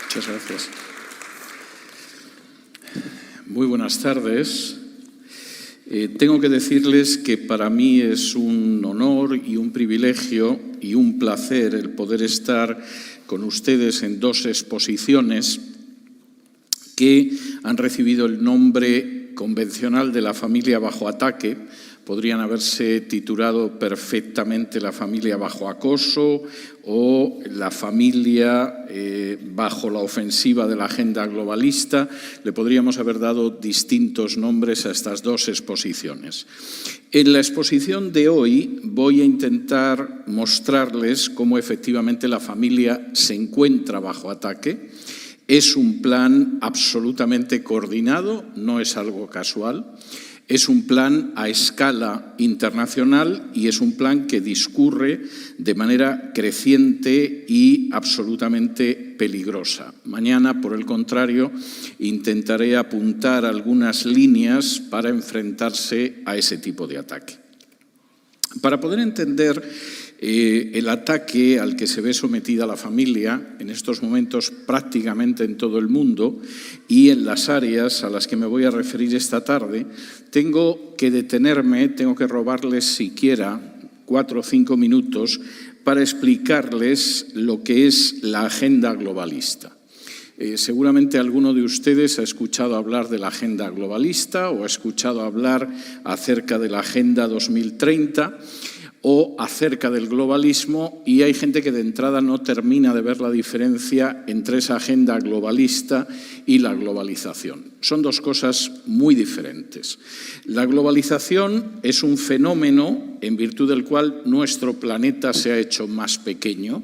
Muchas gracias. Muy buenas tardes. Tengo que decirles que para mí es un honor y un privilegio y un placer el poder estar con ustedes en dos exposiciones que han recibido el nombre convencional de la familia bajo ataque. Podrían haberse titulado perfectamente La familia bajo acoso o La familia bajo la ofensiva de la agenda globalista. Le podríamos haber dado distintos nombres a estas dos exposiciones. En la exposición de hoy voy a intentar mostrarles cómo efectivamente la familia se encuentra bajo ataque. Es un plan absolutamente coordinado, no es algo casual. Es un plan a escala internacional y es un plan que discurre de manera creciente y absolutamente peligrosa. Mañana, por el contrario, intentaré apuntar algunas líneas para enfrentarse a ese tipo de ataque. Para poder entender el ataque al que se ve sometida la familia en estos momentos prácticamente en todo el mundo y en las áreas a las que me voy a referir esta tarde, tengo que detenerme, tengo que robarles siquiera 4 o 5 minutos para explicarles lo que es la agenda globalista. Seguramente alguno de ustedes ha escuchado hablar de la agenda globalista o ha escuchado hablar acerca de la Agenda 2030 o acerca del globalismo, y hay gente que de entrada no termina de ver la diferencia entre esa agenda globalista y la globalización. Son dos cosas muy diferentes. La globalización es un fenómeno en virtud del cual nuestro planeta se ha hecho más pequeño.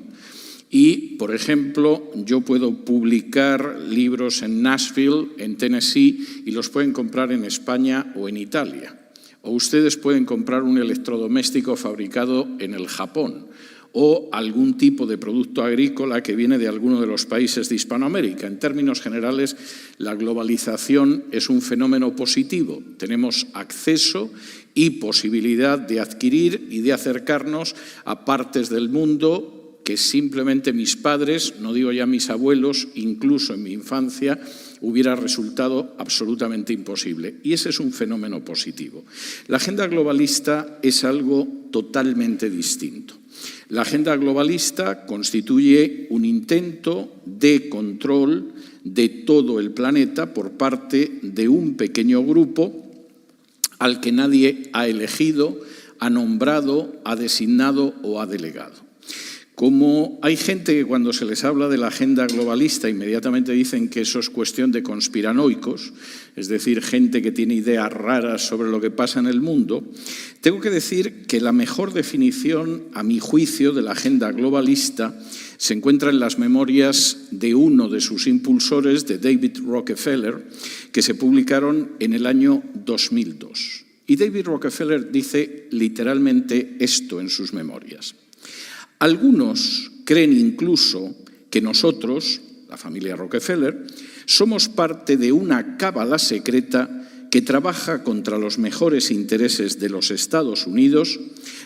Y, por ejemplo, yo puedo publicar libros en Nashville, en Tennessee, y los pueden comprar en España o en Italia. O ustedes pueden comprar un electrodoméstico fabricado en el Japón o algún tipo de producto agrícola que viene de alguno de los países de Hispanoamérica. En términos generales, la globalización es un fenómeno positivo. Tenemos acceso y posibilidad de adquirir y de acercarnos a partes del mundo que simplemente mis padres, no digo ya mis abuelos, incluso en mi infancia, hubiera resultado absolutamente imposible. Y ese es un fenómeno positivo. La agenda globalista es algo totalmente distinto. La agenda globalista constituye un intento de control de todo el planeta por parte de un pequeño grupo al que nadie ha elegido, ha nombrado, ha designado o ha delegado. Como hay gente que cuando se les habla de la agenda globalista inmediatamente dicen que eso es cuestión de conspiranoicos, es decir, gente que tiene ideas raras sobre lo que pasa en el mundo, tengo que decir que la mejor definición, a mi juicio, de la agenda globalista se encuentra en las memorias de uno de sus impulsores, de David Rockefeller, que se publicaron en el año 2002. Y David Rockefeller dice literalmente esto en sus memorias. Algunos creen incluso que nosotros, la familia Rockefeller, somos parte de una cábala secreta que trabaja contra los mejores intereses de los Estados Unidos,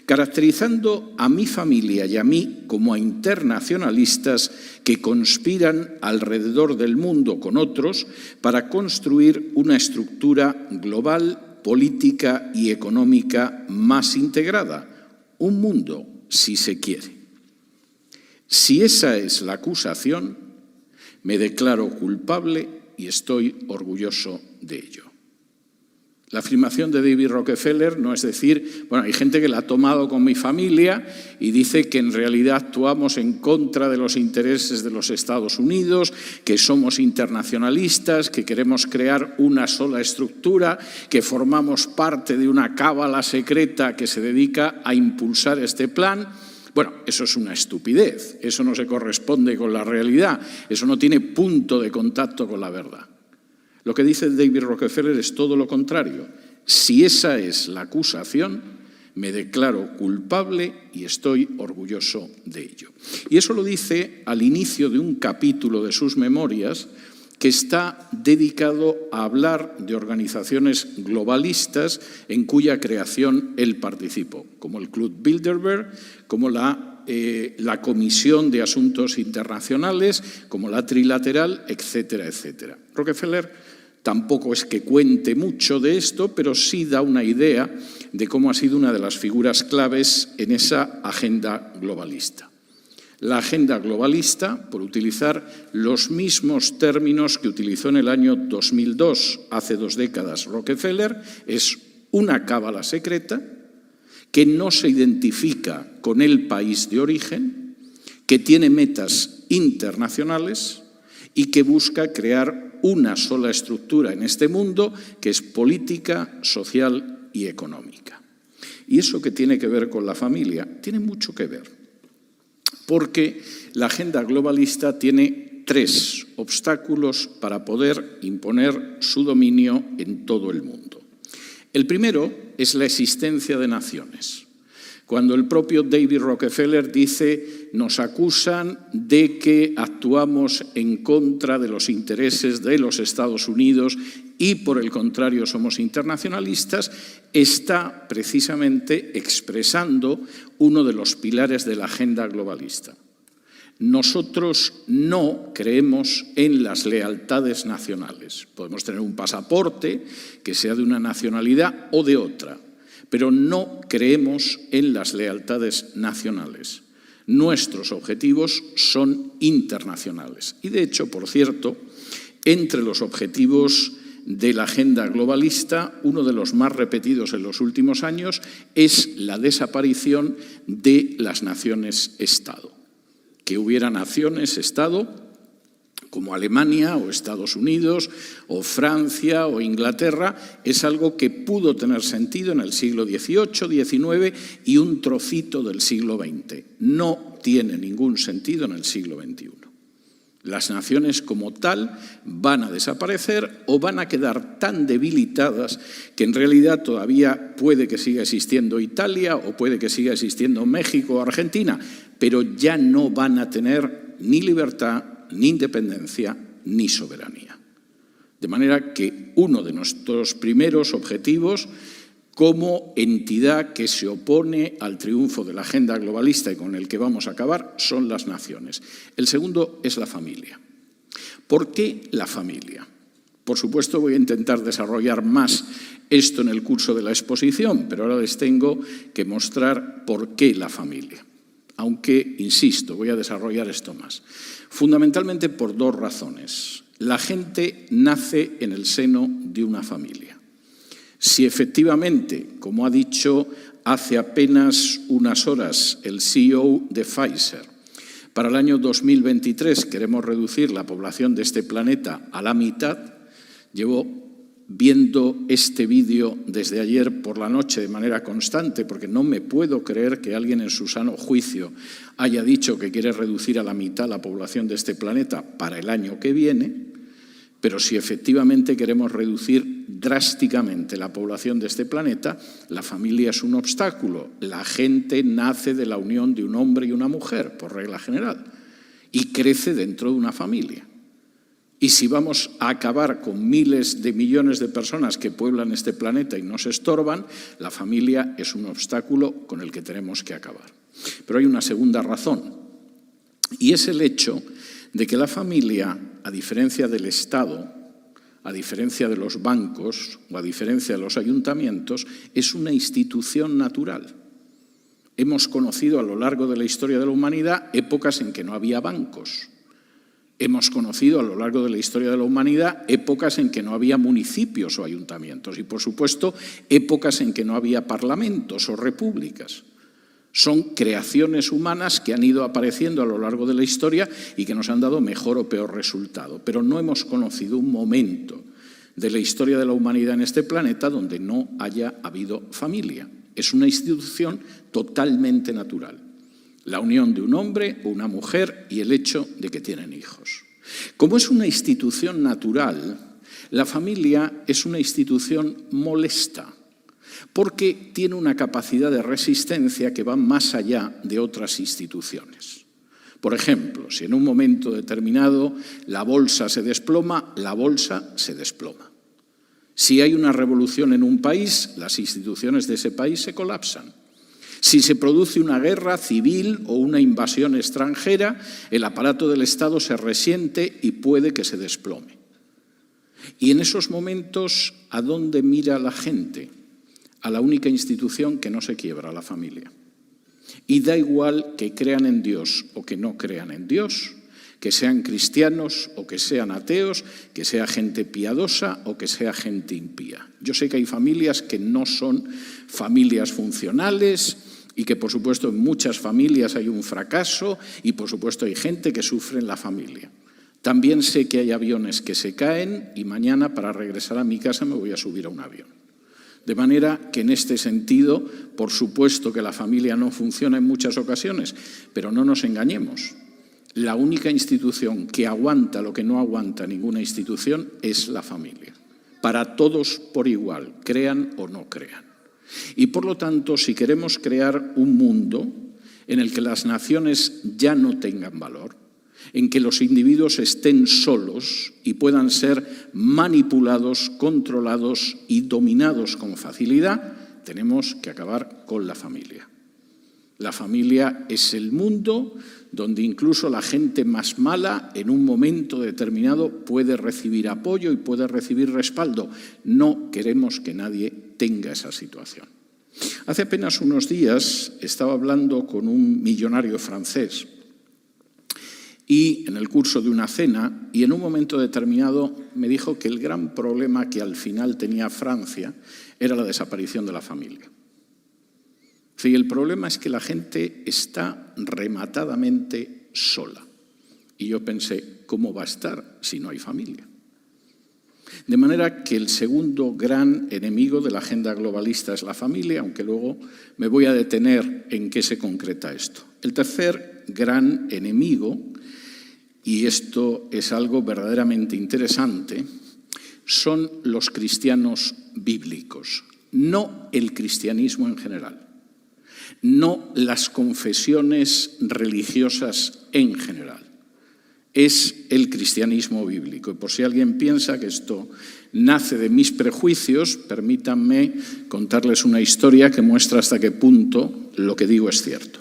caracterizando a mi familia y a mí como a internacionalistas que conspiran alrededor del mundo con otros para construir una estructura global, política y económica más integrada, un mundo, si se quiere. Si esa es la acusación, me declaro culpable y estoy orgulloso de ello. La afirmación de David Rockefeller no es decir, bueno, hay gente que la ha tomado con mi familia y dice que en realidad actuamos en contra de los intereses de los Estados Unidos, que somos internacionalistas, que queremos crear una sola estructura, que formamos parte de una cábala secreta que se dedica a impulsar este plan. Bueno, eso es una estupidez, eso no se corresponde con la realidad, eso no tiene punto de contacto con la verdad. Lo que dice David Rockefeller es todo lo contrario. Si esa es la acusación, me declaro culpable y estoy orgulloso de ello. Y eso lo dice al inicio de un capítulo de sus memorias que está dedicado a hablar de organizaciones globalistas en cuya creación él participó, como el Club Bilderberg, como la la Comisión de Asuntos Internacionales, como la Trilateral, etcétera, etcétera. Rockefeller tampoco es que cuente mucho de esto, pero sí da una idea de cómo ha sido una de las figuras claves en esa agenda globalista. La agenda globalista, por utilizar los mismos términos que utilizó en el año 2002, hace 2 décadas, Rockefeller, es una cábala secreta que no se identifica con el país de origen, que tiene metas internacionales y que busca crear una sola estructura en este mundo, que es política, social y económica. ¿Y eso qué tiene que ver con la familia? Tiene mucho que ver, porque la agenda globalista tiene 3 obstáculos para poder imponer su dominio en todo el mundo. El primero es la existencia de naciones. Cuando el propio David Rockefeller dice, nos acusan de que actuamos en contra de los intereses de los Estados Unidos y por el contrario somos internacionalistas, está precisamente expresando uno de los pilares de la agenda globalista. Nosotros no creemos en las lealtades nacionales. Podemos tener un pasaporte que sea de una nacionalidad o de otra, pero no creemos en las lealtades nacionales. Nuestros objetivos son internacionales. Y de hecho, por cierto, entre los objetivos de la agenda globalista, uno de los más repetidos en los últimos años es la desaparición de las naciones-estado. Que hubiera naciones-estado como Alemania o Estados Unidos o Francia o Inglaterra es algo que pudo tener sentido en el siglo XVIII, XIX y un trocito del siglo XX. No tiene ningún sentido en el siglo XXI. Las naciones como tal van a desaparecer o van a quedar tan debilitadas que en realidad todavía puede que siga existiendo Italia o puede que siga existiendo México o Argentina, pero ya no van a tener ni libertad, ni independencia, ni soberanía. De manera que uno de nuestros primeros objetivos como entidad que se opone al triunfo de la agenda globalista y con el que vamos a acabar son las naciones. El segundo es la familia. ¿Por qué la familia? Por supuesto voy a intentar desarrollar más esto en el curso de la exposición, pero ahora les tengo que mostrar por qué la familia. Aunque, insisto, voy a desarrollar esto más. Fundamentalmente por 2 razones. La gente nace en el seno de una familia. Si efectivamente, como ha dicho hace apenas unas horas el CEO de Pfizer, para el año 2023 queremos reducir la población de este planeta a la mitad, llevo viendo este vídeo desde ayer por la noche de manera constante, porque no me puedo creer que alguien en su sano juicio haya dicho que quiere reducir a la mitad la población de este planeta para el año que viene, pero si efectivamente queremos reducir drásticamente la población de este planeta, la familia es un obstáculo. La gente nace de la unión de un hombre y una mujer, por regla general, y crece dentro de una familia. Y si vamos a acabar con miles de millones de personas que pueblan este planeta y nos estorban, la familia es un obstáculo con el que tenemos que acabar. Pero hay una segunda razón, y es el hecho de que la familia, a diferencia del Estado, a diferencia de los bancos o a diferencia de los ayuntamientos, es una institución natural. Hemos conocido a lo largo de la historia de la humanidad épocas en que no había bancos. Hemos conocido a lo largo de la historia de la humanidad épocas en que no había municipios o ayuntamientos y, por supuesto, épocas en que no había parlamentos o repúblicas. Son creaciones humanas que han ido apareciendo a lo largo de la historia y que nos han dado mejor o peor resultado. Pero no hemos conocido un momento de la historia de la humanidad en este planeta donde no haya habido familia. Es una institución totalmente natural. La unión de un hombre o una mujer y el hecho de que tienen hijos. Como es una institución natural, la familia es una institución molesta, porque tiene una capacidad de resistencia que va más allá de otras instituciones. Por ejemplo, si en un momento determinado la bolsa se desploma, la bolsa se desploma. Si hay una revolución en un país, las instituciones de ese país se colapsan. Si se produce una guerra civil o una invasión extranjera, el aparato del Estado se resiente y puede que se desplome. Y en esos momentos, ¿a dónde mira la gente? A la única institución que no se quiebra, la familia. Y da igual que crean en Dios o que no crean en Dios, que sean cristianos o que sean ateos, que sea gente piadosa o que sea gente impía. Yo sé que hay familias que no son familias funcionales y que, por supuesto, en muchas familias hay un fracaso y, por supuesto, hay gente que sufre en la familia. También sé que hay aviones que se caen y mañana, para regresar a mi casa, me voy a subir a un avión. De manera que, en este sentido, por supuesto que la familia no funciona en muchas ocasiones, pero no nos engañemos. La única institución que aguanta lo que no aguanta ninguna institución es la familia. Para todos por igual, crean o no crean. Y por lo tanto, si queremos crear un mundo en el que las naciones ya no tengan valor, en que los individuos estén solos y puedan ser manipulados, controlados y dominados con facilidad, tenemos que acabar con la familia. La familia es el mundo donde incluso la gente más mala en un momento determinado puede recibir apoyo y puede recibir respaldo. No queremos que nadie tenga esa situación. Hace apenas unos días estaba hablando con un millonario francés y en el curso de una cena, y en un momento determinado me dijo que el gran problema que al final tenía Francia era la desaparición de la familia. Sí, el problema es que la gente está rematadamente sola. Y yo pensé, ¿cómo va a estar si no hay familia? De manera que el segundo gran enemigo de la agenda globalista es la familia, aunque luego me voy a detener en qué se concreta esto. El tercer gran enemigo, y esto es algo verdaderamente interesante, son los cristianos bíblicos, no el cristianismo en general. No las confesiones religiosas en general, es el cristianismo bíblico. Y por si alguien piensa que esto nace de mis prejuicios, permítanme contarles una historia que muestra hasta qué punto lo que digo es cierto.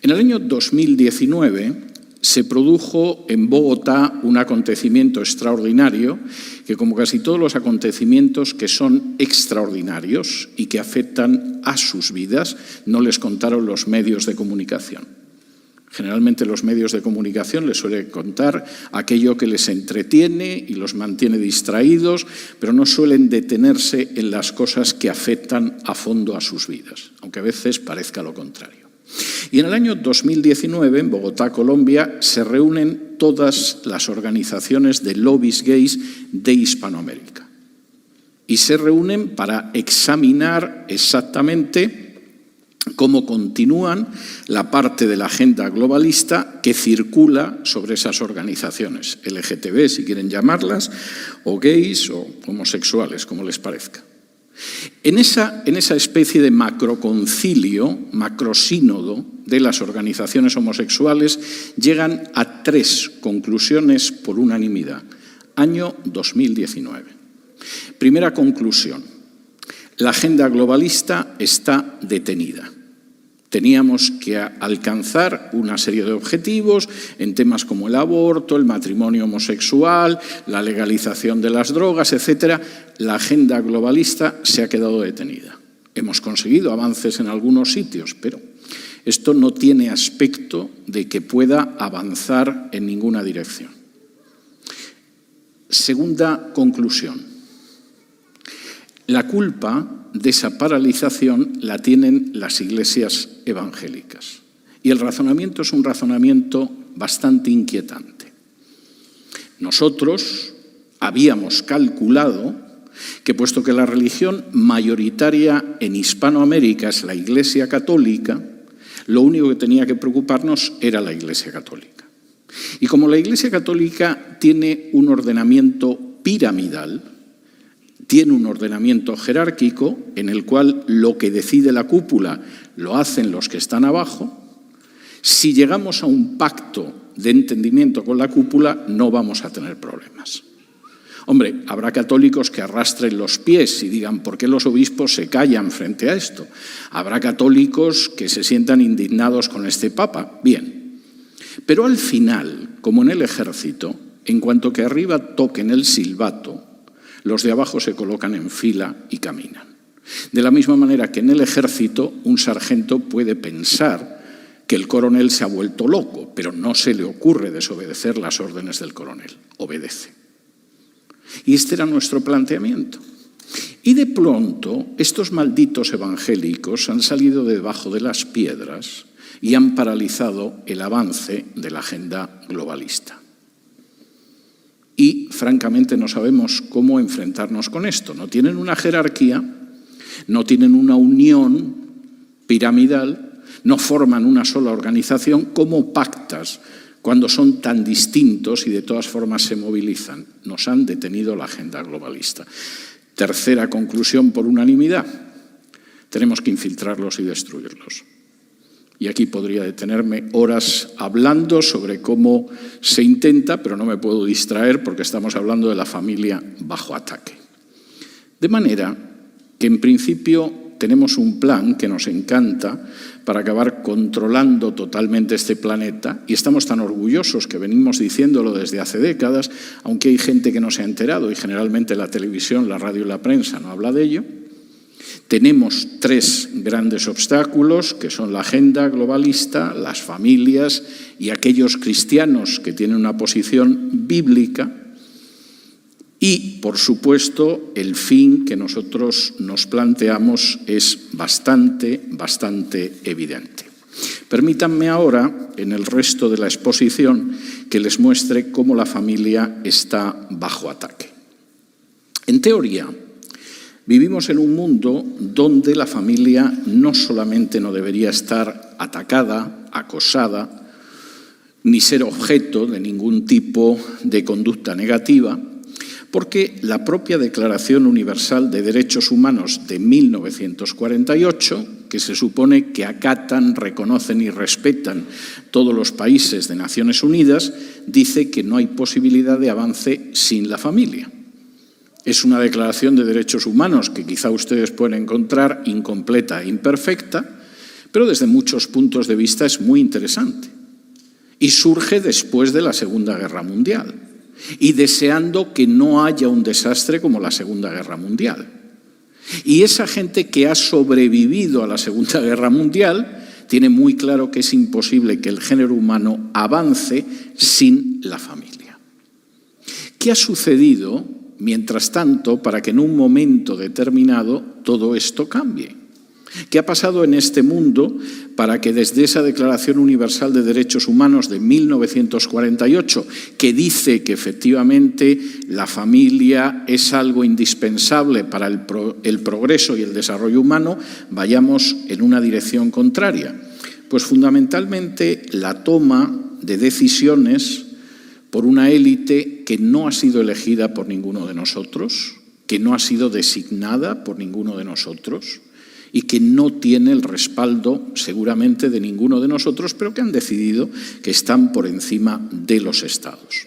En el año 2019 se produjo en Bogotá un acontecimiento extraordinario que, como casi todos los acontecimientos que son extraordinarios y que afectan a sus vidas, no les contaron los medios de comunicación. Generalmente los medios de comunicación les suelen contar aquello que les entretiene y los mantiene distraídos, pero no suelen detenerse en las cosas que afectan a fondo a sus vidas, aunque a veces parezca lo contrario. Y en el año 2019, en Bogotá, Colombia, se reúnen todas las organizaciones de lobbies gays de Hispanoamérica. Y se reúnen para examinar exactamente cómo continúan la parte de la agenda globalista que circula sobre esas organizaciones, LGTB, si quieren llamarlas, o gays o homosexuales, como les parezca. En esa especie de macroconcilio, macrosínodo de las organizaciones homosexuales, llegan a 3 conclusiones por unanimidad. Año 2019. Primera conclusión: la agenda globalista está detenida. Teníamos que alcanzar una serie de objetivos en temas como el aborto, el matrimonio homosexual, la legalización de las drogas, etc. La agenda globalista se ha quedado detenida. Hemos conseguido avances en algunos sitios, pero esto no tiene aspecto de que pueda avanzar en ninguna dirección. Segunda conclusión: la culpa de esa paralización la tienen las iglesias evangélicas. Y el razonamiento es un razonamiento bastante inquietante. Nosotros habíamos calculado que, puesto que la religión mayoritaria en Hispanoamérica es la Iglesia Católica, lo único que tenía que preocuparnos era la Iglesia Católica. Y como la Iglesia Católica tiene un ordenamiento piramidal, tiene un ordenamiento jerárquico en el cual lo que decide la cúpula lo hacen los que están abajo, si llegamos a un pacto de entendimiento con la cúpula no vamos a tener problemas. Hombre, habrá católicos que arrastren los pies y digan ¿por qué los obispos se callan frente a esto? Habrá católicos que se sientan indignados con este Papa. Bien, pero al final, como en el ejército, en cuanto que arriba toquen el silbato, los de abajo se colocan en fila y caminan. De la misma manera que en el ejército un sargento puede pensar que el coronel se ha vuelto loco, pero no se le ocurre desobedecer las órdenes del coronel, obedece. Y este era nuestro planteamiento. Y de pronto estos malditos evangélicos han salido debajo de las piedras y han paralizado el avance de la agenda globalista. Y francamente no sabemos cómo enfrentarnos con esto. No tienen una jerarquía, no tienen una unión piramidal, no forman una sola organización. ¿Cómo pactas cuando son tan distintos y de todas formas se movilizan? Nos han detenido la agenda globalista. Tercera conclusión por unanimidad: tenemos que infiltrarlos y destruirlos. Y aquí podría detenerme horas hablando sobre cómo se intenta, pero no me puedo distraer porque estamos hablando de la familia bajo ataque. De manera que en principio tenemos un plan que nos encanta para acabar controlando totalmente este planeta, y estamos tan orgullosos que venimos diciéndolo desde hace décadas, aunque hay gente que no se ha enterado y generalmente la televisión, la radio y la prensa no habla de ello. Tenemos tres grandes obstáculos, que son la agenda globalista, las familias y aquellos cristianos que tienen una posición bíblica. Y, por supuesto, el fin que nosotros nos planteamos es bastante evidente. Permítanme ahora, en el resto de la exposición, que les muestre cómo la familia está bajo ataque. En teoría, vivimos en un mundo donde la familia no solamente no debería estar atacada, acosada, ni ser objeto de ningún tipo de conducta negativa, porque la propia Declaración Universal de Derechos Humanos de 1948, que se supone que acatan, reconocen y respetan todos los países de Naciones Unidas, dice que no hay posibilidad de avance sin la familia. Es una declaración de derechos humanos que quizá ustedes pueden encontrar incompleta e imperfecta, pero desde muchos puntos de vista es muy interesante. Y surge después de la Segunda Guerra Mundial, y deseando que no haya un desastre como la Segunda Guerra Mundial. Y esa gente que ha sobrevivido a la Segunda Guerra Mundial tiene muy claro que es imposible que el género humano avance sin la familia. ¿Qué ha sucedido mientras tanto para que en un momento determinado todo esto cambie? ¿Qué ha pasado en este mundo para que desde esa Declaración Universal de Derechos Humanos de 1948, que dice que efectivamente la familia es algo indispensable para el progreso y el desarrollo humano, vayamos en una dirección contraria? Pues fundamentalmente la toma de decisiones por una élite que no ha sido elegida por ninguno de nosotros, que no ha sido designada por ninguno de nosotros, y que no tiene el respaldo seguramente de ninguno de nosotros, pero que han decidido que están por encima de los estados.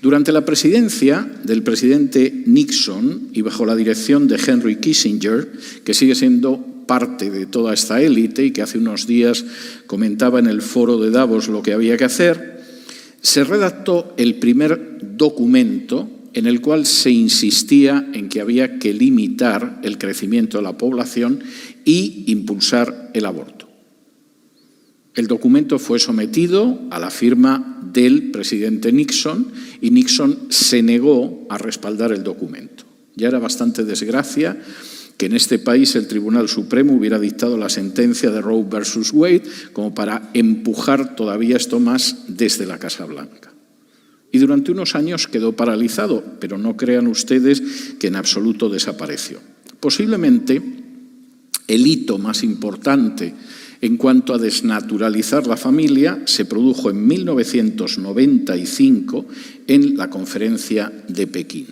Durante la presidencia del presidente Nixon y bajo la dirección de Henry Kissinger, que sigue siendo parte de toda esta élite y que hace unos días comentaba en el foro de Davos lo que había que hacer, se redactó el primer documento en el cual se insistía en que había que limitar el crecimiento de la población y impulsar el aborto. El documento fue sometido a la firma del presidente Nixon y Nixon se negó a respaldar el documento. Ya era bastante desgracia que en este país el Tribunal Supremo hubiera dictado la sentencia de Roe versus Wade como para empujar todavía esto más desde la Casa Blanca. Y durante unos años quedó paralizado, pero no crean ustedes que en absoluto desapareció. Posiblemente el hito más importante en cuanto a desnaturalizar la familia se produjo en 1995 en la Conferencia de Pekín.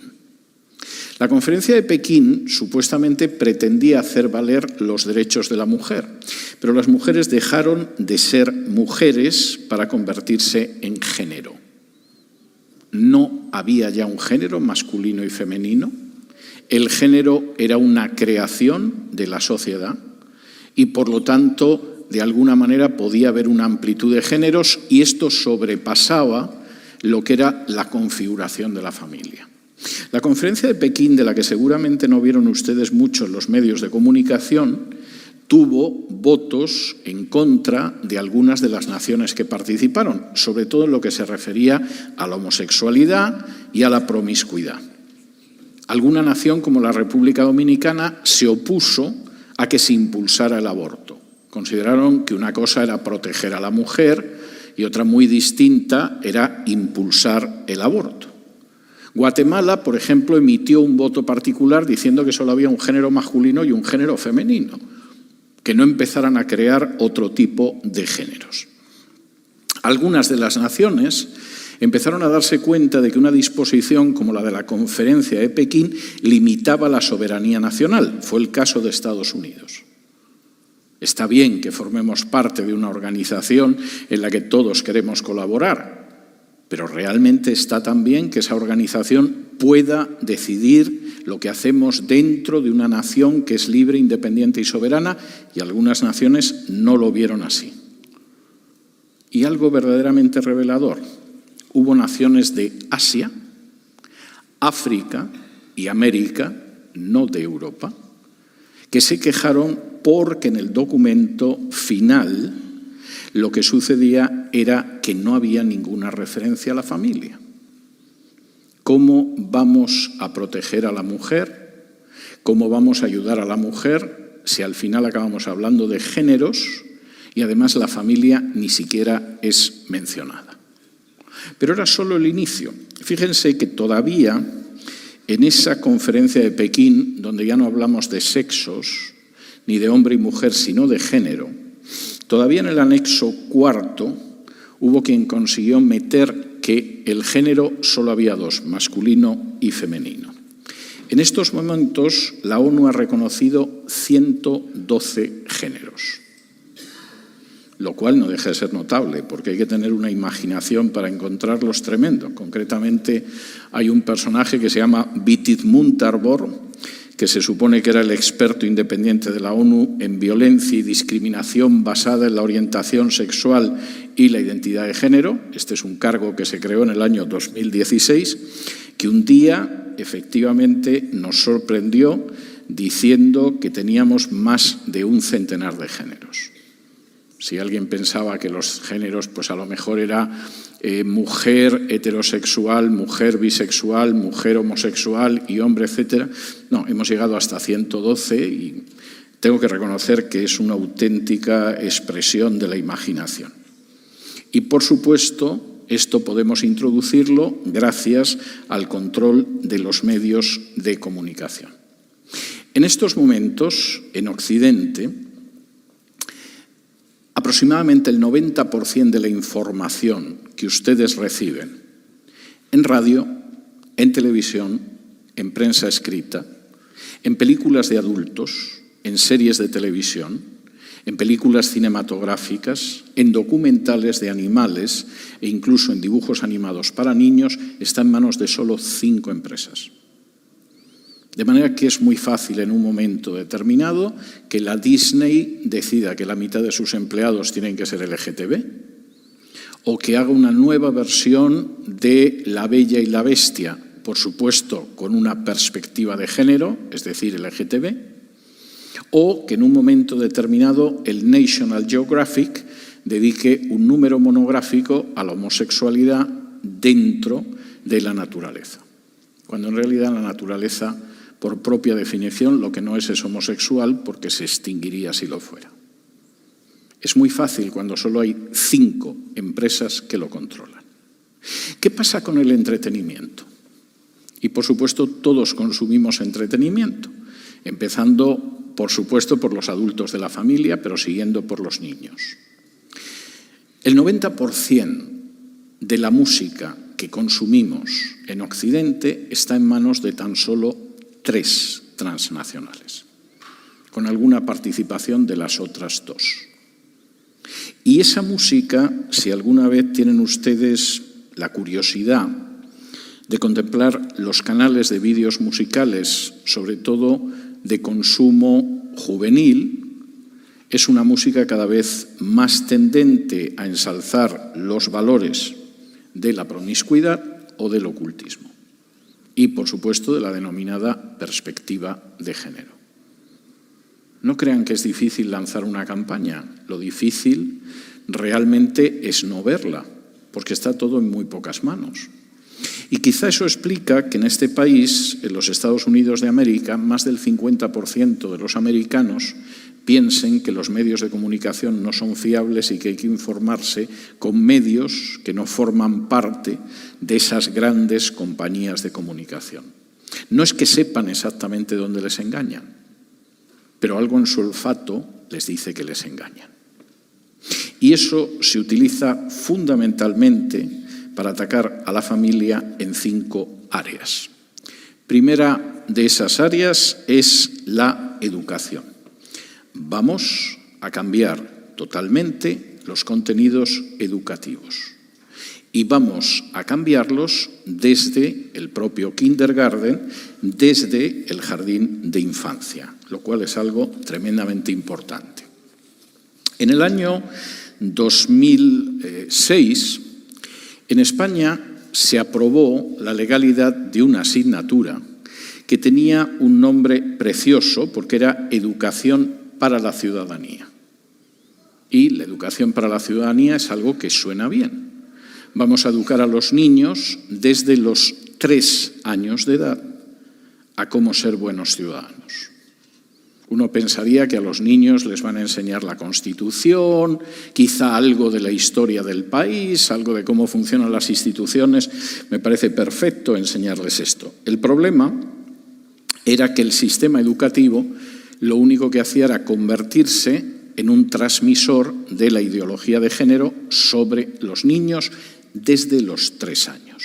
La Conferencia de Pekín supuestamente pretendía hacer valer los derechos de la mujer, pero las mujeres dejaron de ser mujeres para convertirse en género. no había ya un género masculino y femenino. El género era una creación de la sociedad y, por lo tanto, de alguna manera podía haber una amplitud de géneros y esto sobrepasaba lo que era la configuración de la familia. La conferencia de Pekín, de la que seguramente no vieron ustedes mucho en los medios de comunicación, tuvo votos en contra de algunas de las naciones que participaron, sobre todo en lo que se refería a la homosexualidad y a la promiscuidad. Alguna nación, como la República Dominicana, se opuso a que se impulsara el aborto. Consideraron que una cosa era proteger a la mujer y otra muy distinta era impulsar el aborto. Guatemala, por ejemplo, emitió un voto particular diciendo que solo había un género masculino y un género femenino, que no empezaran a crear otro tipo de géneros. Algunas de las naciones empezaron a darse cuenta de que una disposición como la de la Conferencia de Pekín limitaba la soberanía nacional. Fue el caso de Estados Unidos. Está bien que formemos parte de una organización en la que todos queremos colaborar, pero realmente está también que esa organización pueda decidir lo que hacemos dentro de una nación que es libre, independiente y soberana, y algunas naciones no lo vieron así. Y algo verdaderamente revelador, hubo naciones de Asia, África y América, no de Europa, que se quejaron porque en el documento final lo que sucedía era que no había ninguna referencia a la familia. ¿Cómo vamos a proteger a la mujer? ¿Cómo vamos a ayudar a la mujer si al final acabamos hablando de géneros y además la familia ni siquiera es mencionada? Pero era solo el inicio. Fíjense que todavía en esa conferencia de Pekín, donde ya no hablamos de sexos, ni de hombre y mujer, sino de género, todavía en el anexo cuarto hubo quien consiguió meter que el género solo había dos, masculino y femenino. En estos momentos la ONU ha reconocido 112 géneros, lo cual no deja de ser notable, porque hay que tener una imaginación para encontrarlos tremendo. Concretamente hay un personaje que se llama Vitit Muntarbor, que se supone que era el experto independiente de la ONU en violencia y discriminación basada en la orientación sexual y la identidad de género. Este es un cargo que se creó en el año 2016, que un día efectivamente nos sorprendió diciendo que teníamos más de un centenar de géneros. Si alguien pensaba que los géneros, pues a lo mejor era mujer heterosexual, mujer bisexual, mujer homosexual y hombre, etcétera. No, hemos llegado hasta 112 y tengo que reconocer que es una auténtica expresión de la imaginación. Y, por supuesto, esto podemos introducirlo gracias al control de los medios de comunicación. En estos momentos, en Occidente, aproximadamente el 90% de la información que ustedes reciben en radio, en televisión, en prensa escrita, en películas de adultos, en series de televisión, en películas cinematográficas, en documentales de animales e incluso en dibujos animados para niños, está en manos de solo 5 empresas. De manera que es muy fácil en un momento determinado que la Disney decida que la mitad de sus empleados tienen que ser LGTB o que haga una nueva versión de La Bella y la Bestia, por supuesto con una perspectiva de género, es decir, LGTB, o que en un momento determinado el National Geographic dedique un número monográfico a la homosexualidad dentro de la naturaleza, cuando en realidad la naturaleza, por propia definición, lo que no es homosexual porque se extinguiría si lo fuera. Es muy fácil cuando solo hay 5 empresas que lo controlan. ¿Qué pasa con el entretenimiento? Y, por supuesto, todos consumimos entretenimiento, empezando, por supuesto, por los adultos de la familia, pero siguiendo por los niños. El 90% de la música que consumimos en Occidente está en manos de tan solo 3 transnacionales, con alguna participación de las otras 2. Y esa música, si alguna vez tienen ustedes la curiosidad de contemplar los canales de vídeos musicales, sobre todo de consumo juvenil. Es una música cada vez más tendente a ensalzar los valores de la promiscuidad o del ocultismo y, por supuesto, de la denominada perspectiva de género. No crean que es difícil lanzar una campaña. Lo difícil realmente es no verla, porque está todo en muy pocas manos. Y quizá eso explica que en este país, en los Estados Unidos de América, más del 50% de los americanos piensen que los medios de comunicación no son fiables y que hay que informarse con medios que no forman parte de esas grandes compañías de comunicación. No es que sepan exactamente dónde les engañan, pero algo en su olfato les dice que les engañan. Y eso se utiliza fundamentalmente para atacar a la familia en 5 áreas. Primera de esas áreas es la educación. Vamos a cambiar totalmente los contenidos educativos y vamos a cambiarlos desde el propio kindergarten, desde el jardín de infancia, lo cual es algo tremendamente importante. En el año 2006, en España se aprobó la legalidad de una asignatura que tenía un nombre precioso porque era Educación para la Ciudadanía. Y la educación para la ciudadanía es algo que suena bien. Vamos a educar a los niños desde los 3 años de edad a cómo ser buenos ciudadanos. Uno pensaría que a los niños les van a enseñar la Constitución, quizá algo de la historia del país, algo de cómo funcionan las instituciones. Me parece perfecto enseñarles esto. El problema era que el sistema educativo lo único que hacía era convertirse en un transmisor de la ideología de género sobre los niños desde los 3 años.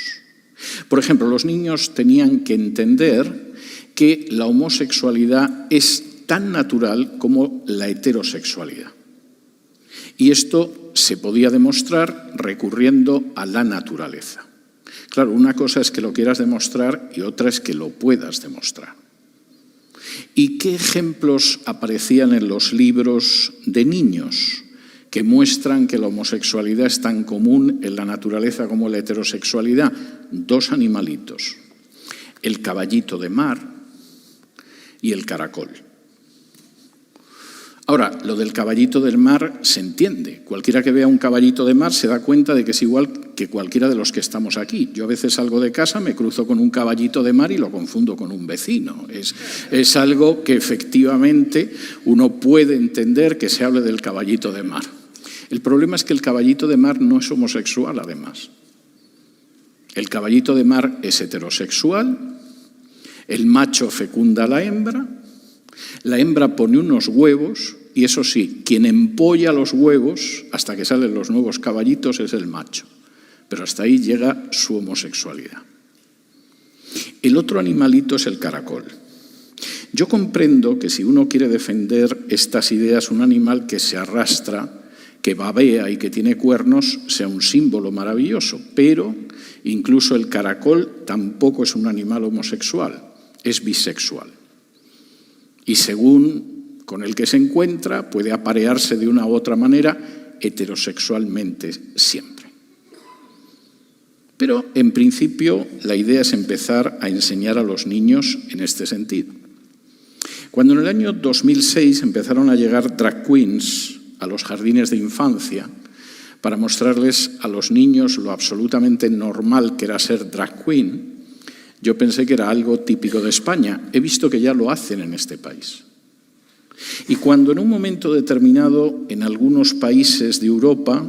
Por ejemplo, los niños tenían que entender que la homosexualidad es tan natural como la heterosexualidad. Y esto se podía demostrar recurriendo a la naturaleza. Claro, una cosa es que lo quieras demostrar y otra es que lo puedas demostrar. ¿Y qué ejemplos aparecían en los libros de niños que muestran que la homosexualidad es tan común en la naturaleza como la heterosexualidad? 2 animalitos, el caballito de mar y el caracol. Ahora, lo del caballito del mar se entiende. Cualquiera que vea un caballito de mar se da cuenta de que es igual que cualquiera de los que estamos aquí. Yo a veces salgo de casa, me cruzo con un caballito de mar y lo confundo con un vecino. Es algo que efectivamente uno puede entender que se hable del caballito de mar. El problema es que el caballito de mar no es homosexual, además. El caballito de mar es heterosexual, el macho fecunda a la hembra pone unos huevos y eso sí, quien empolla los huevos hasta que salen los nuevos caballitos es el macho. Pero hasta ahí llega su homosexualidad. El otro animalito es el caracol. Yo comprendo que si uno quiere defender estas ideas, un animal que se arrastra, que babea y que tiene cuernos, sea un símbolo maravilloso, pero incluso el caracol tampoco es un animal homosexual, es bisexual. Y según con el que se encuentra, puede aparearse de una u otra manera heterosexualmente siempre. Pero, en principio, la idea es empezar a enseñar a los niños en este sentido. Cuando en el año 2006 empezaron a llegar drag queens a los jardines de infancia para mostrarles a los niños lo absolutamente normal que era ser drag queen, yo pensé que era algo típico de España. He visto que ya lo hacen en este país. Y cuando en un momento determinado en algunos países de Europa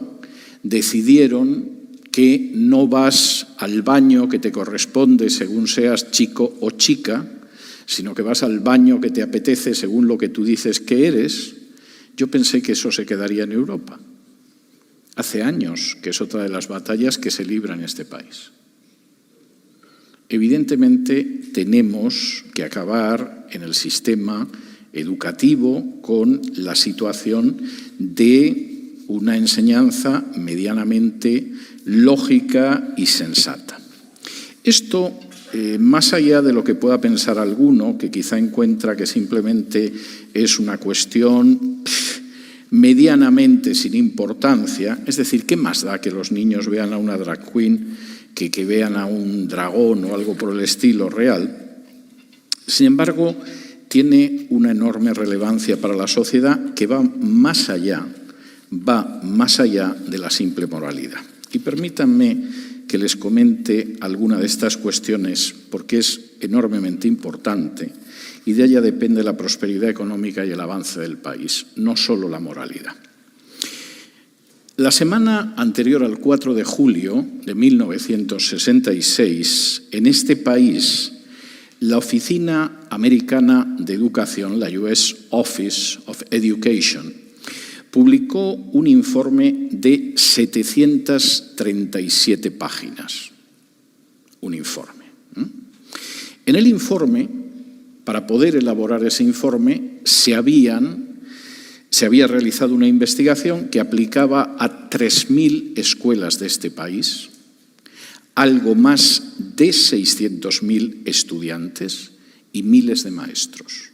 decidieron que no vas al baño que te corresponde según seas chico o chica, sino que vas al baño que te apetece según lo que tú dices que eres, yo pensé que eso se quedaría en Europa. Hace años que es otra de las batallas que se libra en este país. Evidentemente, tenemos que acabar en el sistema educativo con la situación de una enseñanza medianamente lógica y sensata. Esto, más allá de lo que pueda pensar alguno, que quizá encuentra que simplemente es una cuestión medianamente sin importancia, es decir, ¿qué más da que los niños vean a una drag queen que vean a un dragón o algo por el estilo real? Sin embargo, tiene una enorme relevancia para la sociedad que va más allá de la simple moralidad. Y permítanme que les comente alguna de estas cuestiones porque es enormemente importante y de ella depende la prosperidad económica y el avance del país, no solo la moralidad. La semana anterior al 4 de julio de 1966, en este país, la Oficina Americana de Educación, la US Office of Education, publicó un informe de 737 páginas. Un informe. En el informe, para poder elaborar ese informe, se había realizado una investigación que aplicaba a 3.000 escuelas de este país, algo más de 600.000 estudiantes y miles de maestros.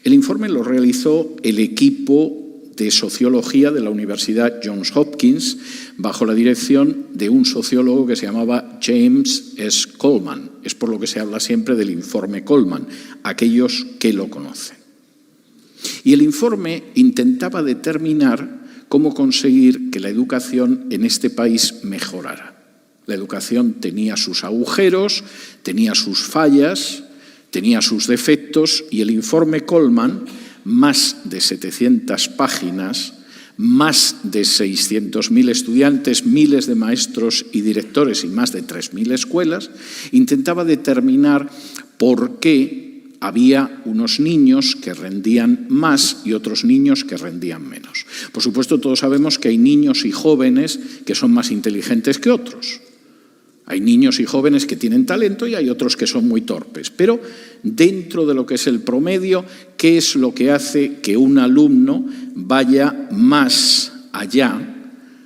El informe lo realizó el equipo de Sociología de la Universidad Johns Hopkins, bajo la dirección de un sociólogo que se llamaba James S. Coleman. Es por lo que se habla siempre del informe Coleman, aquellos que lo conocen. Y el informe intentaba determinar cómo conseguir que la educación en este país mejorara. La educación tenía sus agujeros, tenía sus fallas, tenía sus defectos, y el informe Coleman, más de 700 páginas, más de 600.000 estudiantes, miles de maestros y directores y más de 3.000 escuelas, intentaba determinar por qué había unos niños que rendían más y otros niños que rendían menos. Por supuesto, todos sabemos que hay niños y jóvenes que son más inteligentes que otros. Hay niños y jóvenes que tienen talento y hay otros que son muy torpes. Pero dentro de lo que es el promedio, ¿qué es lo que hace que un alumno vaya más allá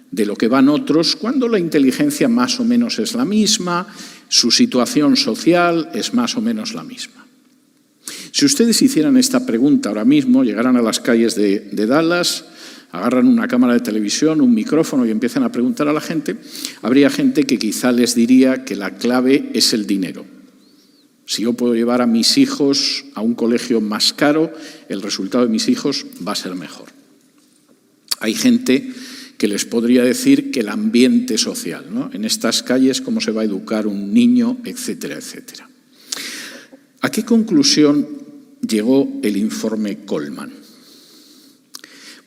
de lo que van otros cuando la inteligencia más o menos es la misma, su situación social es más o menos la misma? Si ustedes hicieran esta pregunta ahora mismo, llegaran a las calles de Dallas, agarran una cámara de televisión, un micrófono y empiezan a preguntar a la gente, habría gente que quizá les diría que la clave es el dinero. Si yo puedo llevar a mis hijos a un colegio más caro, el resultado de mis hijos va a ser mejor. Hay gente que les podría decir que el ambiente social, ¿no? En estas calles, cómo se va a educar un niño, etcétera, etcétera. ¿A qué conclusión llegó el informe Coleman?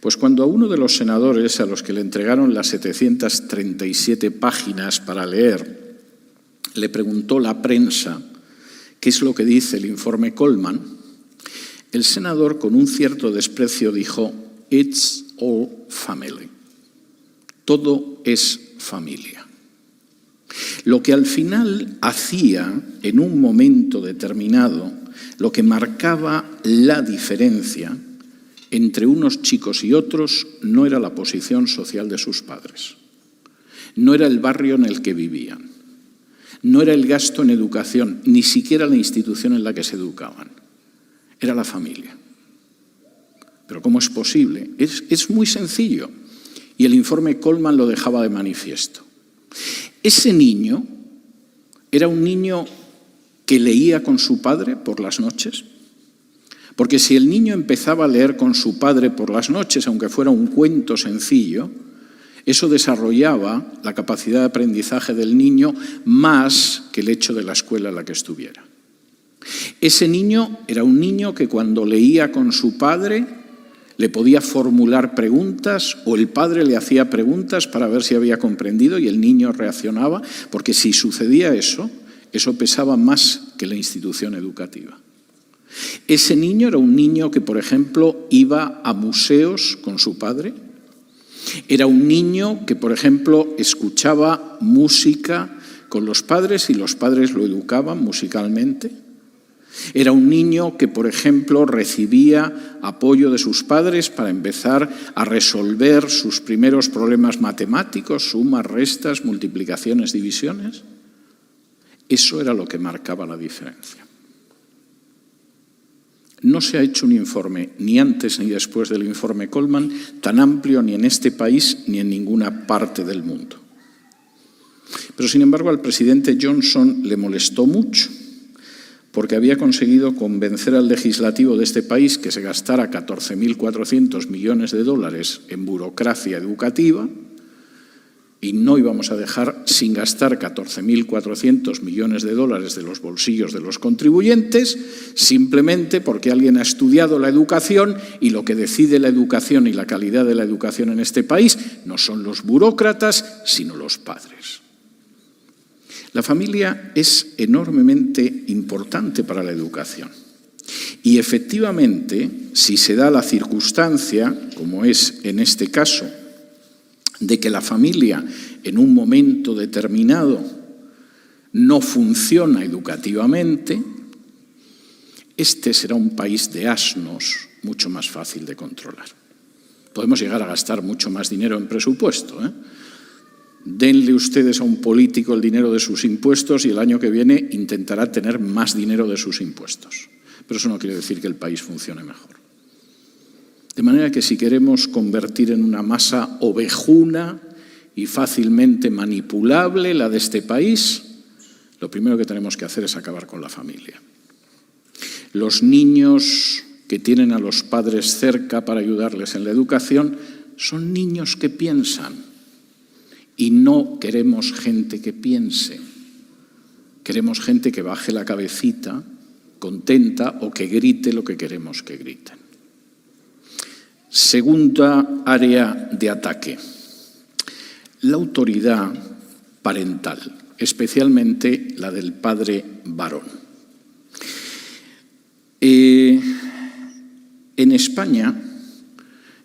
Pues cuando a uno de los senadores a los que le entregaron las 737 páginas para leer, le preguntó la prensa qué es lo que dice el informe Coleman, el senador con un cierto desprecio dijo: "It's all family". Todo es familia. Lo que al final hacía en un momento determinado, lo que marcaba la diferencia entre unos chicos y otros, no era la posición social de sus padres, no era el barrio en el que vivían, no era el gasto en educación, ni siquiera la institución en la que se educaban, era la familia. ¿Pero cómo es posible? Es muy sencillo, y el informe Coleman lo dejaba de manifiesto. Ese niño era un niño que leía con su padre por las noches. Porque si el niño empezaba a leer con su padre por las noches, aunque fuera un cuento sencillo, eso desarrollaba la capacidad de aprendizaje del niño más que el hecho de la escuela en la que estuviera. Ese niño era un niño que cuando leía con su padre le podía formular preguntas o el padre le hacía preguntas para ver si había comprendido y el niño reaccionaba, porque si sucedía eso pesaba más que la institución educativa. Ese niño era un niño que, por ejemplo, iba a museos con su padre. Era un niño que, por ejemplo, escuchaba música con los padres y los padres lo educaban musicalmente. Era un niño que, por ejemplo, recibía apoyo de sus padres para empezar a resolver sus primeros problemas matemáticos, sumas, restas, multiplicaciones, divisiones. Eso era lo que marcaba la diferencia. No se ha hecho un informe, ni antes ni después del informe Coleman, tan amplio ni en este país ni en ninguna parte del mundo. Pero, sin embargo, al presidente Johnson le molestó mucho, porque había conseguido convencer al legislativo de este país que se gastara 14.400 millones de dólares en burocracia educativa, y no íbamos a dejar sin gastar 14.400 millones de dólares de los bolsillos de los contribuyentes, simplemente porque alguien ha estudiado la educación, y lo que decide la educación y la calidad de la educación en este país no son los burócratas, sino los padres. La familia es enormemente importante para la educación. Y efectivamente, si se da la circunstancia, como es en este caso, de que la familia en un momento determinado no funciona educativamente, este será un país de asnos mucho más fácil de controlar. Podemos llegar a gastar mucho más dinero en presupuesto, Denle ustedes a un político el dinero de sus impuestos y el año que viene intentará tener más dinero de sus impuestos. Pero eso no quiere decir que el país funcione mejor. De manera que si queremos convertir en una masa ovejuna y fácilmente manipulable la de este país, lo primero que tenemos que hacer es acabar con la familia. Los niños que tienen a los padres cerca para ayudarles en la educación son niños que piensan. Y no queremos gente que piense. Queremos gente que baje la cabecita, contenta, o que grite lo que queremos que griten. Segunda área de ataque: la autoridad parental, especialmente la del padre varón. En España,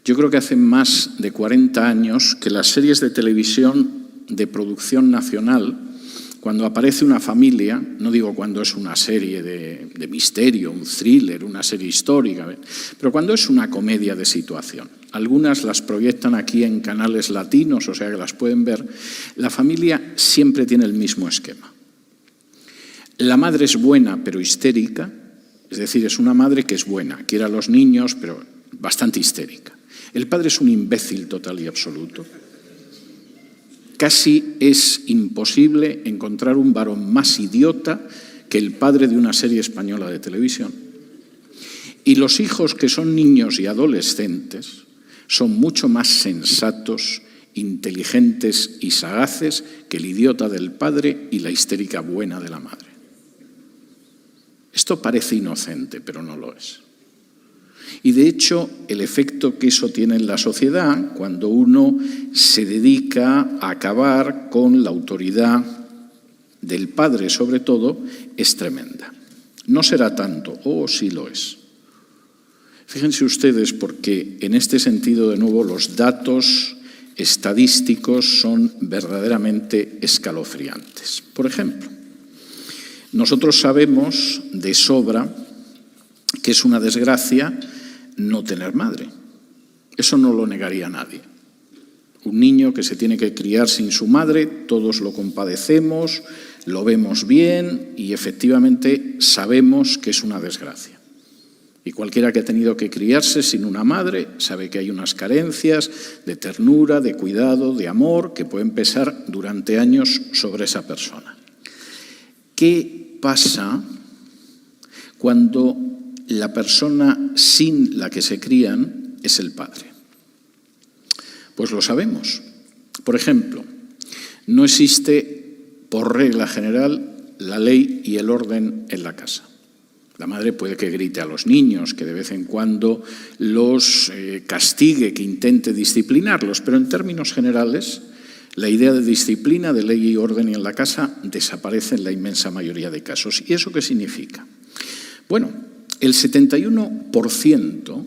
yo creo que hace más de 40 años que las series de televisión de producción nacional, cuando aparece una familia, no digo cuando es una serie de misterio, un thriller, una serie histórica, pero cuando es una comedia de situación, algunas las proyectan aquí en canales latinos, o sea que las pueden ver, la familia siempre tiene el mismo esquema. La madre es buena pero histérica, es decir, es una madre que es buena, quiere a los niños pero bastante histérica. El padre es un imbécil total y absoluto. Casi es imposible encontrar un varón más idiota que el padre de una serie española de televisión. Y los hijos, que son niños y adolescentes, son mucho más sensatos, inteligentes y sagaces que el idiota del padre y la histérica buena de la madre. Esto parece inocente, pero no lo es. Y de hecho, el efecto que eso tiene en la sociedad, cuando uno se dedica a acabar con la autoridad del padre, sobre todo, es tremenda. No será tanto, sí lo es. Fíjense ustedes, porque en este sentido, de nuevo, los datos estadísticos son verdaderamente escalofriantes. Por ejemplo, nosotros sabemos de sobra que es una desgracia no tener madre. Eso no lo negaría nadie. Un niño que se tiene que criar sin su madre, todos lo compadecemos, lo vemos bien y efectivamente sabemos que es una desgracia. Y cualquiera que ha tenido que criarse sin una madre sabe que hay unas carencias de ternura, de cuidado, de amor que pueden pesar durante años sobre esa persona. ¿Qué pasa cuando la persona sin la que se crían es el padre? Pues lo sabemos. Por ejemplo, no existe, por regla general, la ley y el orden en la casa. La madre puede que grite a los niños, que de vez en cuando los castigue, que intente disciplinarlos, pero en términos generales, la idea de disciplina, de ley y orden en la casa desaparece en la inmensa mayoría de casos. ¿Y eso qué significa? Bueno, el 71%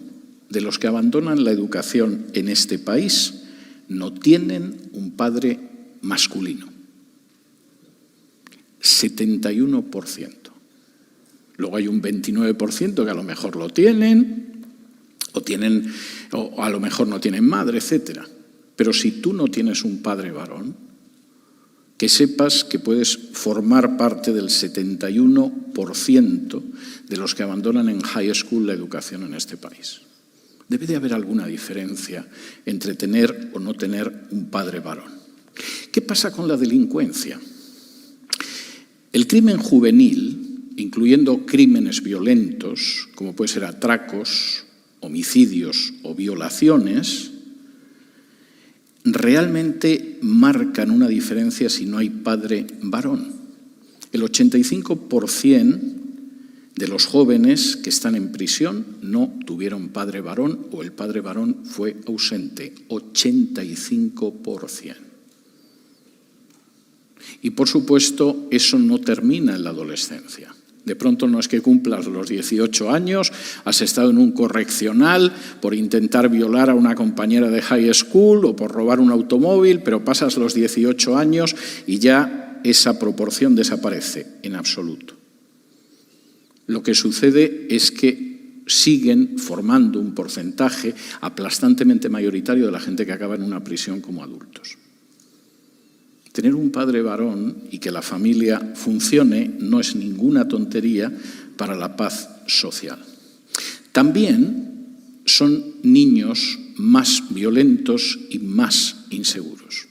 de los que abandonan la educación en este país no tienen un padre masculino. 71%. Luego hay un 29% que a lo mejor lo tienen, o a lo mejor no tienen madre, etc. Pero si tú no tienes un padre varón, que sepas que puedes formar parte del 71% de los que abandonan en high school la educación en este país. Debe de haber alguna diferencia entre tener o no tener un padre varón. ¿Qué pasa con la delincuencia? El crimen juvenil, incluyendo crímenes violentos, como puede ser atracos, homicidios o violaciones, realmente marcan una diferencia si no hay padre varón. El 85% de los jóvenes que están en prisión no tuvieron padre varón o el padre varón fue ausente. 85%. Y por supuesto, eso no termina en la adolescencia. De pronto no es que cumplas los 18 años, has estado en un correccional por intentar violar a una compañera de high school o por robar un automóvil, pero pasas los 18 años y ya esa proporción desaparece en absoluto. Lo que sucede es que siguen formando un porcentaje aplastantemente mayoritario de la gente que acaba en una prisión como adultos. Tener un padre varón y que la familia funcione no es ninguna tontería para la paz social. También son niños más violentos y más inseguros.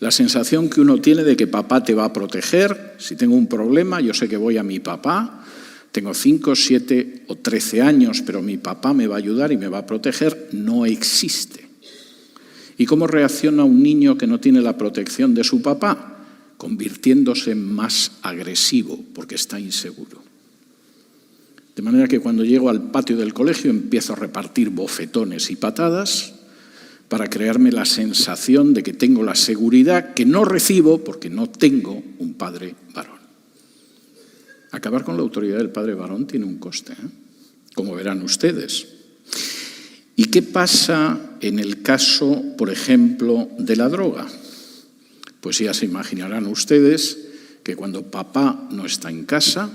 La sensación que uno tiene de que papá te va a proteger, si tengo un problema, yo sé que voy a mi papá, tengo 5, 7 o 13 años, pero mi papá me va a ayudar y me va a proteger, no existe. ¿Y cómo reacciona un niño que no tiene la protección de su papá? Convirtiéndose en más agresivo, porque está inseguro. De manera que cuando llego al patio del colegio empiezo a repartir bofetones y patadas para crearme la sensación de que tengo la seguridad que no recibo porque no tengo un padre varón. Acabar con la autoridad del padre varón tiene un coste, como verán ustedes. ¿Y qué pasa en el caso, por ejemplo, de la droga? Pues ya se imaginarán ustedes que cuando papá no está en casa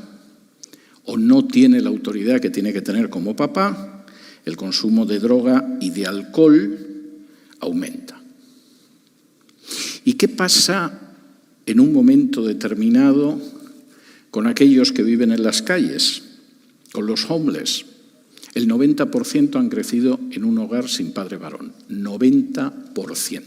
o no tiene la autoridad que tiene que tener como papá, el consumo de droga y de alcohol aumenta. ¿Y qué pasa en un momento determinado con aquellos que viven en las calles, con los homeless? El 90% han crecido en un hogar sin padre varón. 90%.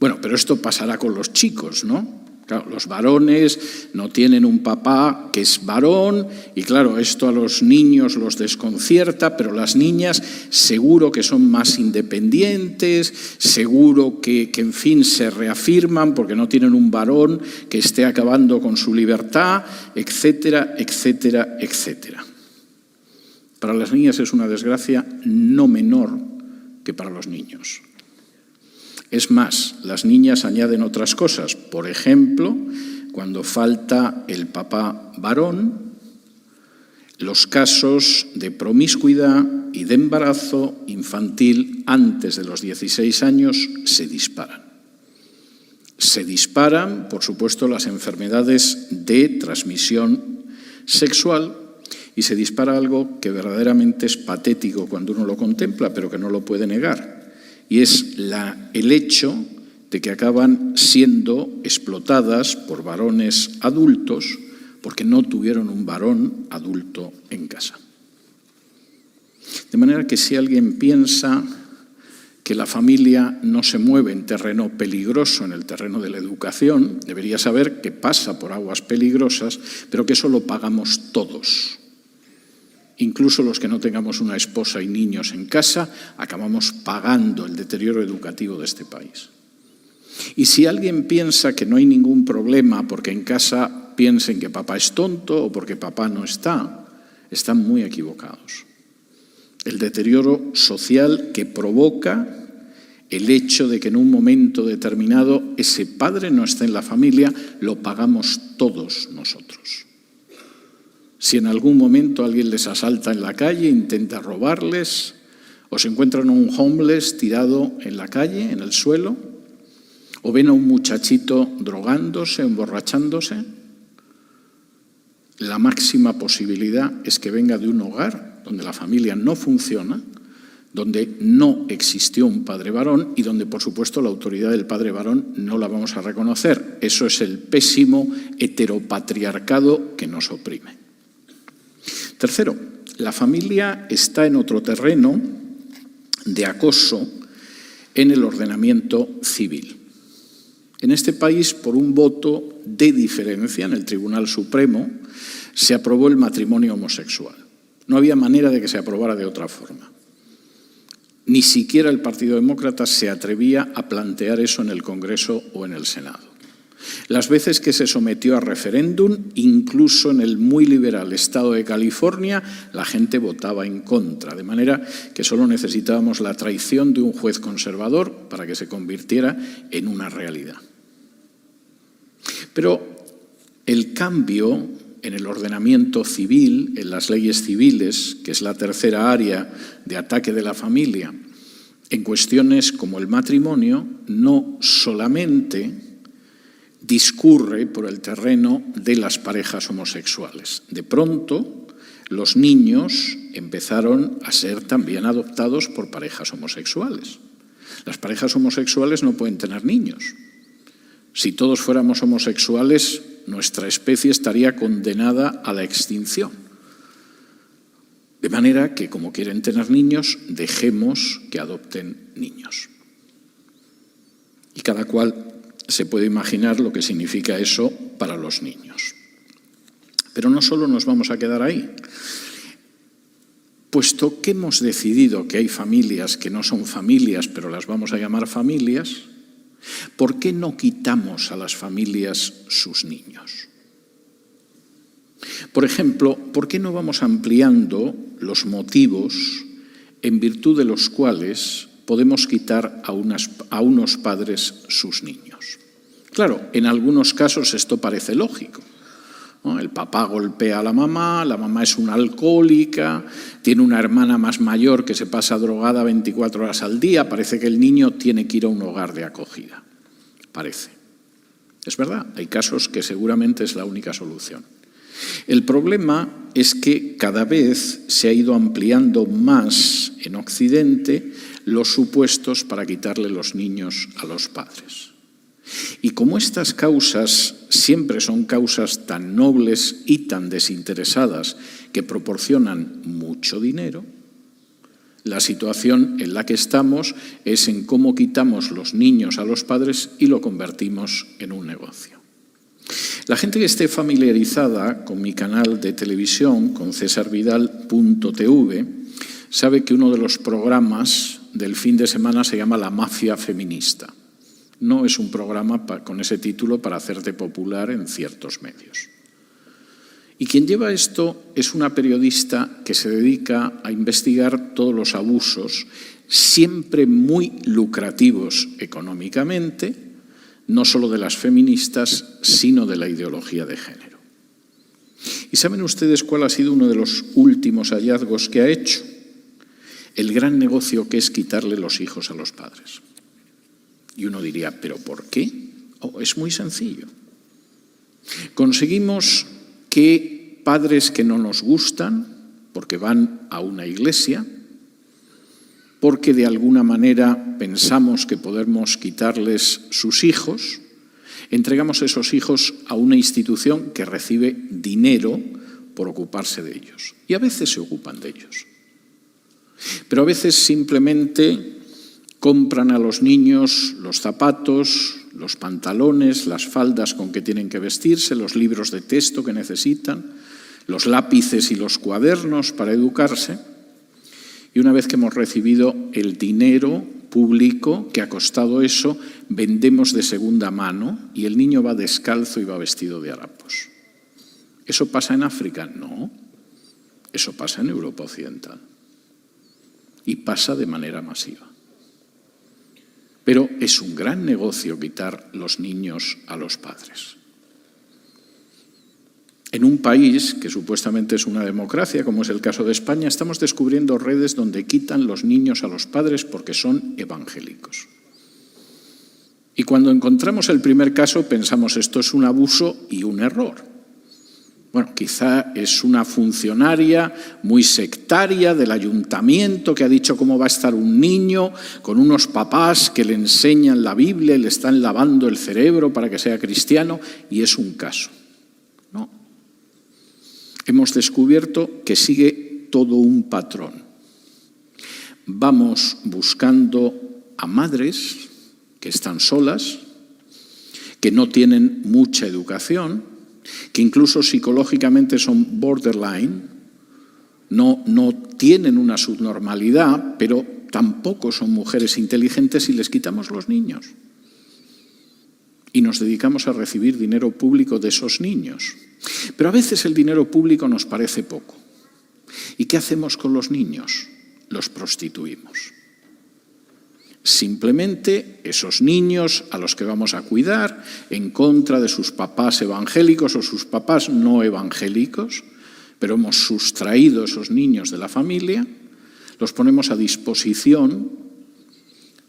Bueno, pero esto pasará con los chicos, ¿no? Claro, los varones no tienen un papá que es varón y claro, esto a los niños los desconcierta, pero las niñas seguro que son más independientes, seguro que en fin se reafirman porque no tienen un varón que esté acabando con su libertad, etcétera, etcétera, etcétera. Para las niñas es una desgracia no menor que para los niños. Es más, las niñas añaden otras cosas. Por ejemplo, cuando falta el papá varón, los casos de promiscuidad y de embarazo infantil antes de los 16 años se disparan. Se disparan, por supuesto, las enfermedades de transmisión sexual. Y se dispara algo que verdaderamente es patético cuando uno lo contempla, pero que no lo puede negar. Y es el hecho de que acaban siendo explotadas por varones adultos porque no tuvieron un varón adulto en casa. De manera que si alguien piensa que la familia no se mueve en terreno peligroso, en el terreno de la educación, debería saber que pasa por aguas peligrosas, pero que eso lo pagamos todos. Incluso los que no tengamos una esposa y niños en casa, acabamos pagando el deterioro educativo de este país. Y si alguien piensa que no hay ningún problema porque en casa piensen que papá es tonto o porque papá no está, están muy equivocados. El deterioro social que provoca el hecho de que en un momento determinado ese padre no esté en la familia, lo pagamos todos nosotros. Si en algún momento alguien les asalta en la calle, intenta robarles, o se encuentran a un homeless tirado en la calle, en el suelo, o ven a un muchachito drogándose, emborrachándose, la máxima posibilidad es que venga de un hogar donde la familia no funciona, donde no existió un padre varón y donde, por supuesto, la autoridad del padre varón no la vamos a reconocer. Eso es el pésimo heteropatriarcado que nos oprime. Tercero, la familia está en otro terreno de acoso en el ordenamiento civil. En este país, por un voto de diferencia en el Tribunal Supremo, se aprobó el matrimonio homosexual. No había manera de que se aprobara de otra forma. Ni siquiera el Partido Demócrata se atrevía a plantear eso en el Congreso o en el Senado. Las veces que se sometió a referéndum, incluso en el muy liberal estado de California, la gente votaba en contra, de manera que solo necesitábamos la traición de un juez conservador para que se convirtiera en una realidad. Pero el cambio en el ordenamiento civil, en las leyes civiles, que es la tercera área de ataque de la familia, en cuestiones como el matrimonio, no solamente discurre por el terreno de las parejas homosexuales. De pronto, los niños empezaron a ser también adoptados por parejas homosexuales. Las parejas homosexuales no pueden tener niños. Si todos fuéramos homosexuales, nuestra especie estaría condenada a la extinción. De manera que, como quieren tener niños, dejemos que adopten niños. Y cada cual se puede imaginar lo que significa eso para los niños. Pero no solo nos vamos a quedar ahí. Puesto que hemos decidido que hay familias que no son familias, pero las vamos a llamar familias, ¿por qué no quitamos a las familias sus niños? Por ejemplo, ¿por qué no vamos ampliando los motivos en virtud de los cuales podemos quitar a unos padres sus niños? Claro, en algunos casos esto parece lógico, ¿no? El papá golpea a la mamá es una alcohólica, tiene una hermana más mayor que se pasa drogada 24 horas al día, parece que el niño tiene que ir a un hogar de acogida. Parece. Es verdad, hay casos que seguramente es la única solución. El problema es que cada vez se ha ido ampliando más en Occidente los supuestos para quitarle los niños a los padres. Y como estas causas siempre son causas tan nobles y tan desinteresadas que proporcionan mucho dinero, la situación en la que estamos es en cómo quitamos los niños a los padres y lo convertimos en un negocio. La gente que esté familiarizada con mi canal de televisión, con cesarvidal.tv, sabe que uno de los programas del fin de semana se llama La Mafia Feminista. No es un programa con ese título para hacerte popular en ciertos medios. Y quien lleva esto es una periodista que se dedica a investigar todos los abusos, siempre muy lucrativos económicamente, no solo de las feministas, sino de la ideología de género. ¿Y saben ustedes cuál ha sido uno de los últimos hallazgos que ha hecho? El gran negocio que es quitarle los hijos a los padres. Y uno diría, ¿pero por qué? Es muy sencillo. Conseguimos que padres que no nos gustan, porque van a una iglesia, porque de alguna manera pensamos que podemos quitarles sus hijos, entregamos esos hijos a una institución que recibe dinero por ocuparse de ellos. Y a veces se ocupan de ellos. Pero a veces simplemente compran a los niños los zapatos, los pantalones, las faldas con que tienen que vestirse, los libros de texto que necesitan, los lápices y los cuadernos para educarse. Y una vez que hemos recibido el dinero público que ha costado eso, vendemos de segunda mano y el niño va descalzo y va vestido de harapos. ¿Eso pasa en África? No. Eso pasa en Europa Occidental. Y pasa de manera masiva. Pero es un gran negocio quitar los niños a los padres. En un país que supuestamente es una democracia, como es el caso de España, estamos descubriendo redes donde quitan los niños a los padres porque son evangélicos. Y cuando encontramos el primer caso pensamos esto es un abuso y un error. Bueno, quizá es una funcionaria muy sectaria del ayuntamiento que ha dicho cómo va a estar un niño con unos papás que le enseñan la Biblia y le están lavando el cerebro para que sea cristiano, y es un caso. No. Hemos descubierto que sigue todo un patrón. Vamos buscando a madres que están solas, que no tienen mucha educación, que incluso psicológicamente son borderline, no tienen una subnormalidad, pero tampoco son mujeres inteligentes y les quitamos los niños. Y nos dedicamos a recibir dinero público de esos niños. Pero a veces el dinero público nos parece poco. ¿Y qué hacemos con los niños? Los prostituimos. Simplemente esos niños a los que vamos a cuidar en contra de sus papás evangélicos o sus papás no evangélicos, pero hemos sustraído esos niños de la familia, los ponemos a disposición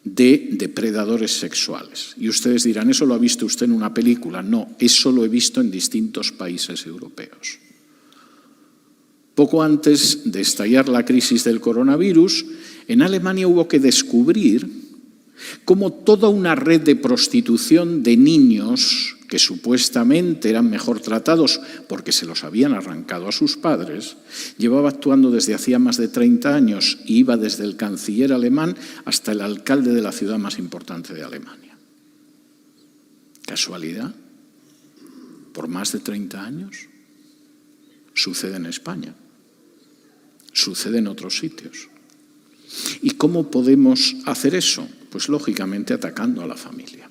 de depredadores sexuales. Y ustedes dirán, ¿eso lo ha visto usted en una película? No, eso lo he visto en distintos países europeos. Poco antes de estallar la crisis del coronavirus, en Alemania hubo que descubrir cómo toda una red de prostitución de niños que supuestamente eran mejor tratados porque se los habían arrancado a sus padres, llevaba actuando desde hacía más de 30 años y iba desde el canciller alemán hasta el alcalde de la ciudad más importante de Alemania. ¿Casualidad? ¿Por más de 30 años? Sucede en España. Sucede en otros sitios. ¿Y cómo podemos hacer eso? Pues lógicamente atacando a la familia.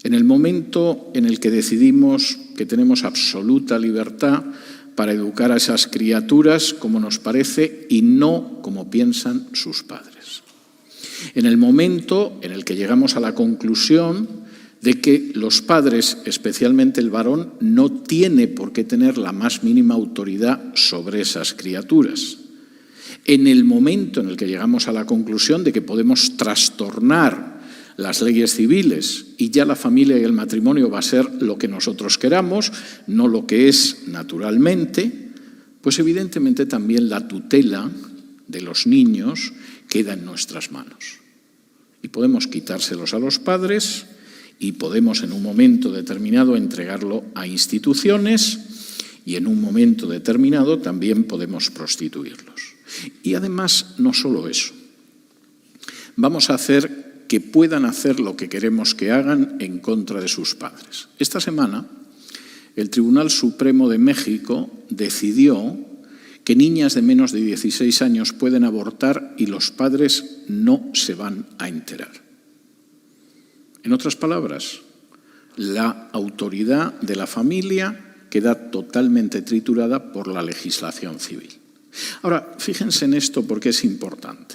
En el momento en el que decidimos que tenemos absoluta libertad para educar a esas criaturas como nos parece y no como piensan sus padres. En el momento en el que llegamos a la conclusión de que los padres, especialmente el varón, no tiene por qué tener la más mínima autoridad sobre esas criaturas. En el momento en el que llegamos a la conclusión de que podemos trastornar las leyes civiles y ya la familia y el matrimonio va a ser lo que nosotros queramos, no lo que es naturalmente, pues evidentemente también la tutela de los niños queda en nuestras manos. Y podemos quitárselos a los padres y podemos en un momento determinado entregarlo a instituciones y en un momento determinado también podemos prostituirlos. Y además, no solo eso, vamos a hacer que puedan hacer lo que queremos que hagan en contra de sus padres. Esta semana, el Tribunal Supremo de México decidió que niñas de menos de 16 años pueden abortar y los padres no se van a enterar. En otras palabras, la autoridad de la familia queda totalmente triturada por la legislación civil. Ahora, fíjense en esto porque es importante.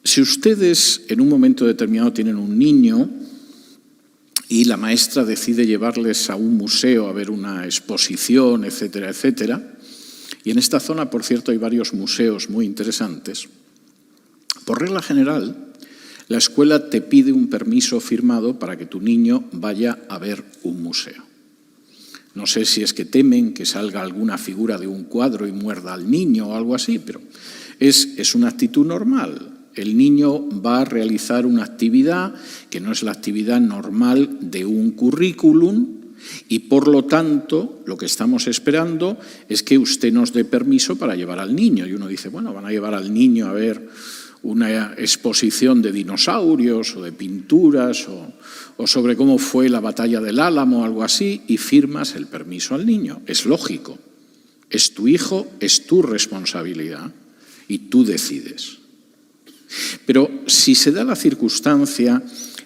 Si ustedes en un momento determinado tienen un niño y la maestra decide llevarles a un museo a ver una exposición, etcétera, etcétera, y en esta zona, por cierto, hay varios museos muy interesantes, por regla general, la escuela te pide un permiso firmado para que tu niño vaya a ver un museo. No sé si es que temen que salga alguna figura de un cuadro y muerda al niño o algo así, pero es una actitud normal. El niño va a realizar una actividad que no es la actividad normal de un currículum y, por lo tanto, lo que estamos esperando es que usted nos dé permiso para llevar al niño. Y uno dice, bueno, van a llevar al niño a ver una exposición de dinosaurios o de pinturas o sobre cómo fue la batalla del Álamo o algo así, y firmas el permiso al niño. Es lógico. Es tu hijo, es tu responsabilidad y tú decides. Pero si se da la circunstancia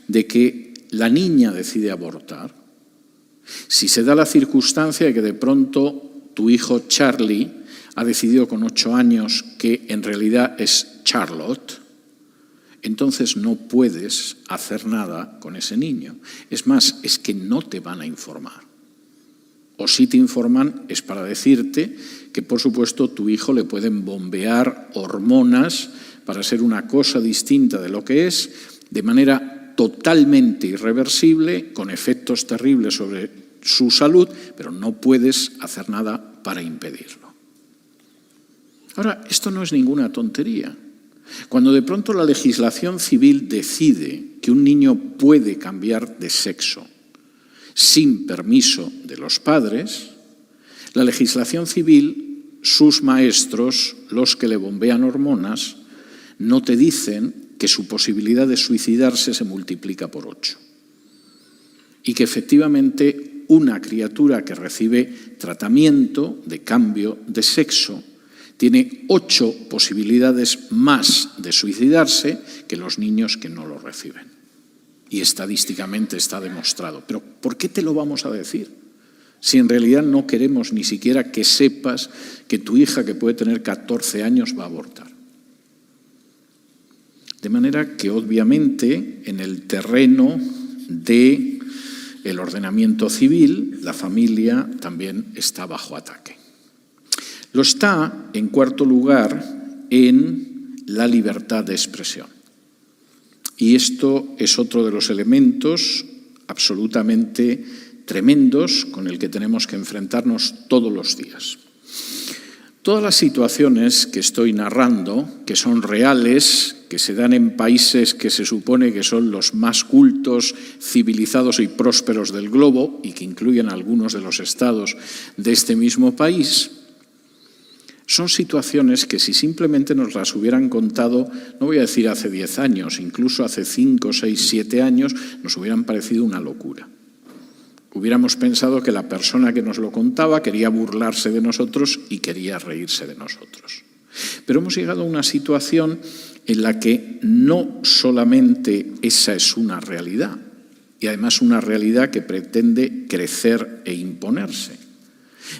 de que la niña decide abortar, si se da la circunstancia de que de pronto tu hijo Charlie ha decidido con 8 años que en realidad es Charlotte, entonces no puedes hacer nada con ese niño. Es más, es que no te van a informar. O si te informan es para decirte que, por supuesto, tu hijo le pueden bombear hormonas para ser una cosa distinta de lo que es, de manera totalmente irreversible, con efectos terribles sobre su salud, pero no puedes hacer nada para impedirlo. Ahora, esto no es ninguna tontería. Cuando de pronto la legislación civil decide que un niño puede cambiar de sexo sin permiso de los padres, la legislación civil, sus maestros, los que le bombean hormonas, no te dicen que su posibilidad de suicidarse se multiplica por 8. Y que efectivamente una criatura que recibe tratamiento de cambio de sexo tiene 8 posibilidades más de suicidarse que los niños que no lo reciben. Y estadísticamente está demostrado. Pero ¿por qué te lo vamos a decir? Si en realidad no queremos ni siquiera que sepas que tu hija, que puede tener 14 años, va a abortar. De manera que obviamente en el terreno del ordenamiento civil, la familia también está bajo ataque. Lo está, en cuarto lugar, en la libertad de expresión. Y esto es otro de los elementos absolutamente tremendos con el que tenemos que enfrentarnos todos los días. Todas las situaciones que estoy narrando, que son reales, que se dan en países que se supone que son los más cultos, civilizados y prósperos del globo, y que incluyen algunos de los estados de este mismo país, son situaciones que si simplemente nos las hubieran contado, no voy a decir hace 10 años, incluso hace 5, 6, 7 años, nos hubieran parecido una locura. Hubiéramos pensado que la persona que nos lo contaba quería burlarse de nosotros y quería reírse de nosotros. Pero hemos llegado a una situación en la que no solamente esa es una realidad, y además una realidad que pretende crecer e imponerse,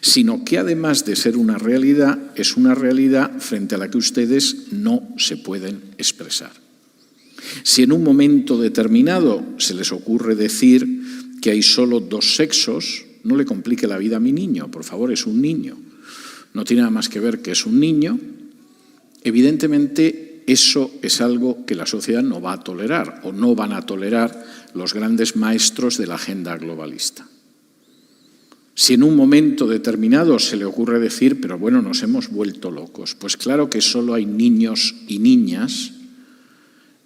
sino que además de ser una realidad, es una realidad frente a la que ustedes no se pueden expresar. Si en un momento determinado se les ocurre decir que hay solo 2 sexos, no le complique la vida a mi niño, por favor, es un niño. No tiene nada más que ver que es un niño. Evidentemente, eso es algo que la sociedad no va a tolerar, o no van a tolerar los grandes maestros de la agenda globalista. Si en un momento determinado se le ocurre decir, pero bueno, nos hemos vuelto locos, pues claro que solo hay niños y niñas,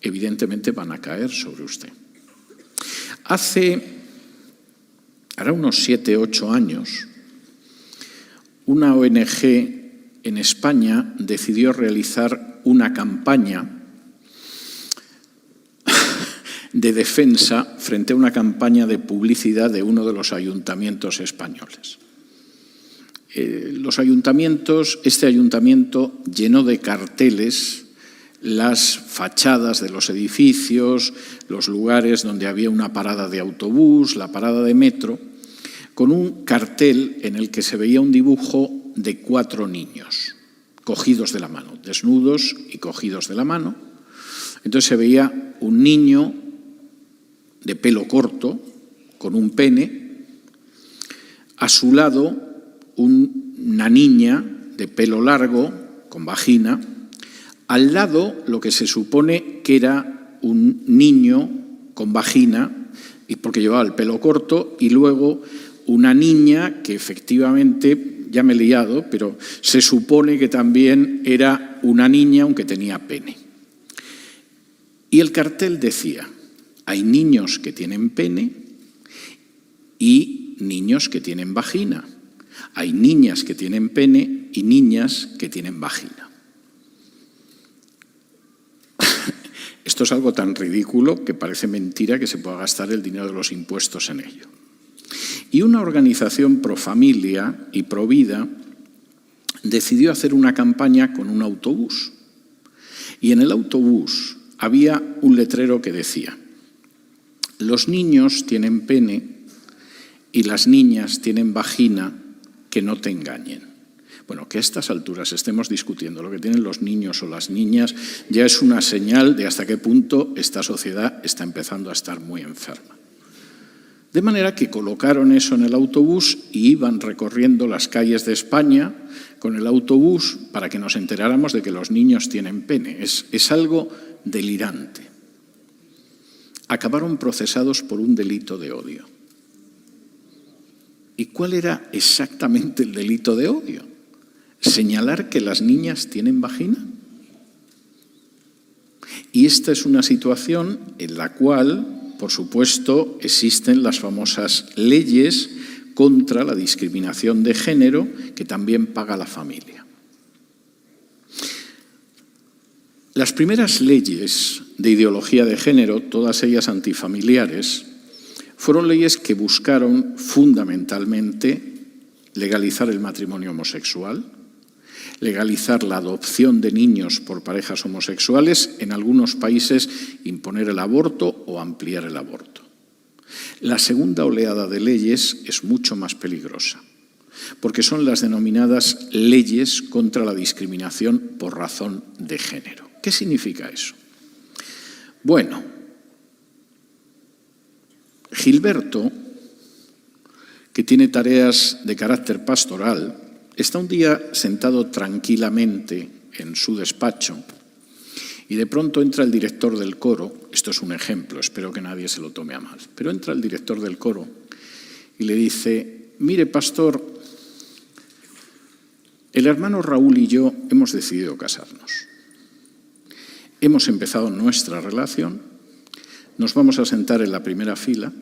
evidentemente van a caer sobre usted. Hará unos 7, 8 años, una ONG en España decidió realizar una campaña de defensa frente a una campaña de publicidad de uno de los ayuntamientos españoles. Este ayuntamiento llenó de carteles las fachadas de los edificios, los lugares donde había una parada de autobús, la parada de metro, con un cartel en el que se veía un dibujo de 4 niños, cogidos de la mano, desnudos y cogidos de la mano. Entonces se veía un niño de pelo corto, con un pene, a su lado una niña de pelo largo, con vagina, al lado lo que se supone que era un niño con vagina, y porque llevaba el pelo corto, y luego una niña que efectivamente, ya me he liado, pero se supone que también era una niña aunque tenía pene. Y el cartel decía: hay niños que tienen pene y niños que tienen vagina. Hay niñas que tienen pene y niñas que tienen vagina. Esto es algo tan ridículo que parece mentira que se pueda gastar el dinero de los impuestos en ello. Y una organización pro familia y pro vida decidió hacer una campaña con un autobús. Y en el autobús había un letrero que decía: los niños tienen pene y las niñas tienen vagina, que no te engañen. Bueno, que a estas alturas estemos discutiendo lo que tienen los niños o las niñas ya es una señal de hasta qué punto esta sociedad está empezando a estar muy enferma. De manera que colocaron eso en el autobús y iban recorriendo las calles de España con el autobús para que nos enteráramos de que los niños tienen pene. Es algo delirante. Acabaron procesados por un delito de odio. ¿Y cuál era exactamente el delito de odio? ¿Señalar que las niñas tienen vagina? Y esta es una situación en la cual, por supuesto, existen las famosas leyes contra la discriminación de género que también paga la familia. Las primeras leyes de ideología de género, todas ellas antifamiliares, fueron leyes que buscaron fundamentalmente legalizar el matrimonio homosexual, legalizar la adopción de niños por parejas homosexuales, en algunos países imponer el aborto o ampliar el aborto. La segunda oleada de leyes es mucho más peligrosa, porque son las denominadas leyes contra la discriminación por razón de género. ¿Qué significa eso? Bueno, Gilberto, que tiene tareas de carácter pastoral, está un día sentado tranquilamente en su despacho y de pronto entra el director del coro. Esto es un ejemplo, espero que nadie se lo tome a mal, pero entra el director del coro y le dice: mire, pastor, el hermano Raúl y yo hemos decidido casarnos. Hemos empezado nuestra relación, nos vamos a sentar en la primera fila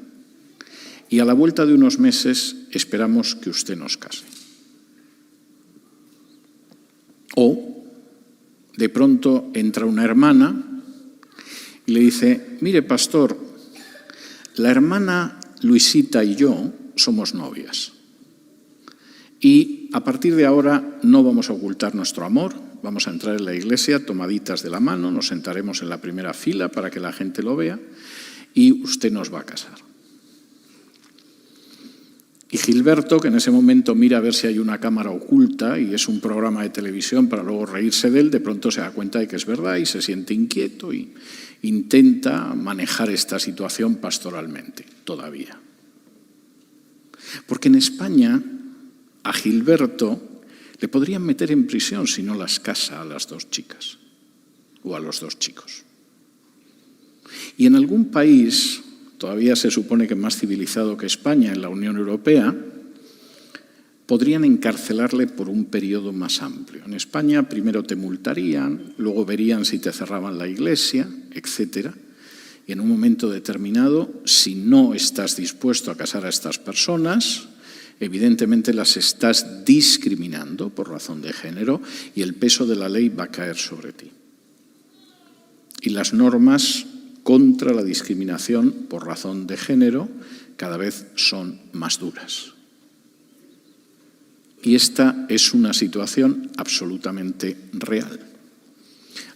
y a la vuelta de unos meses esperamos que usted nos case. O, de pronto, entra una hermana y le dice: mire, pastor, la hermana Luisita y yo somos novias. Y a partir de ahora no vamos a ocultar nuestro amor, vamos a entrar en la iglesia tomaditas de la mano, nos sentaremos en la primera fila para que la gente lo vea y usted nos va a casar. Y Gilberto, que en ese momento mira a ver si hay una cámara oculta y es un programa de televisión para luego reírse de él, de pronto se da cuenta de que es verdad y se siente inquieto y intenta manejar esta situación pastoralmente, todavía. Porque en España a Gilberto le podrían meter en prisión si no las casa a las dos chicas o a los dos chicos. Y en algún país, todavía se supone que más civilizado que España, en la Unión Europea, podrían encarcelarle por un periodo más amplio. En España primero te multarían, luego verían si te cerraban la iglesia, etc. Y en un momento determinado, si no estás dispuesto a casar a estas personas, evidentemente las estás discriminando por razón de género y el peso de la ley va a caer sobre ti. Y las normas contra la discriminación por razón de género cada vez son más duras. Y esta es una situación absolutamente real.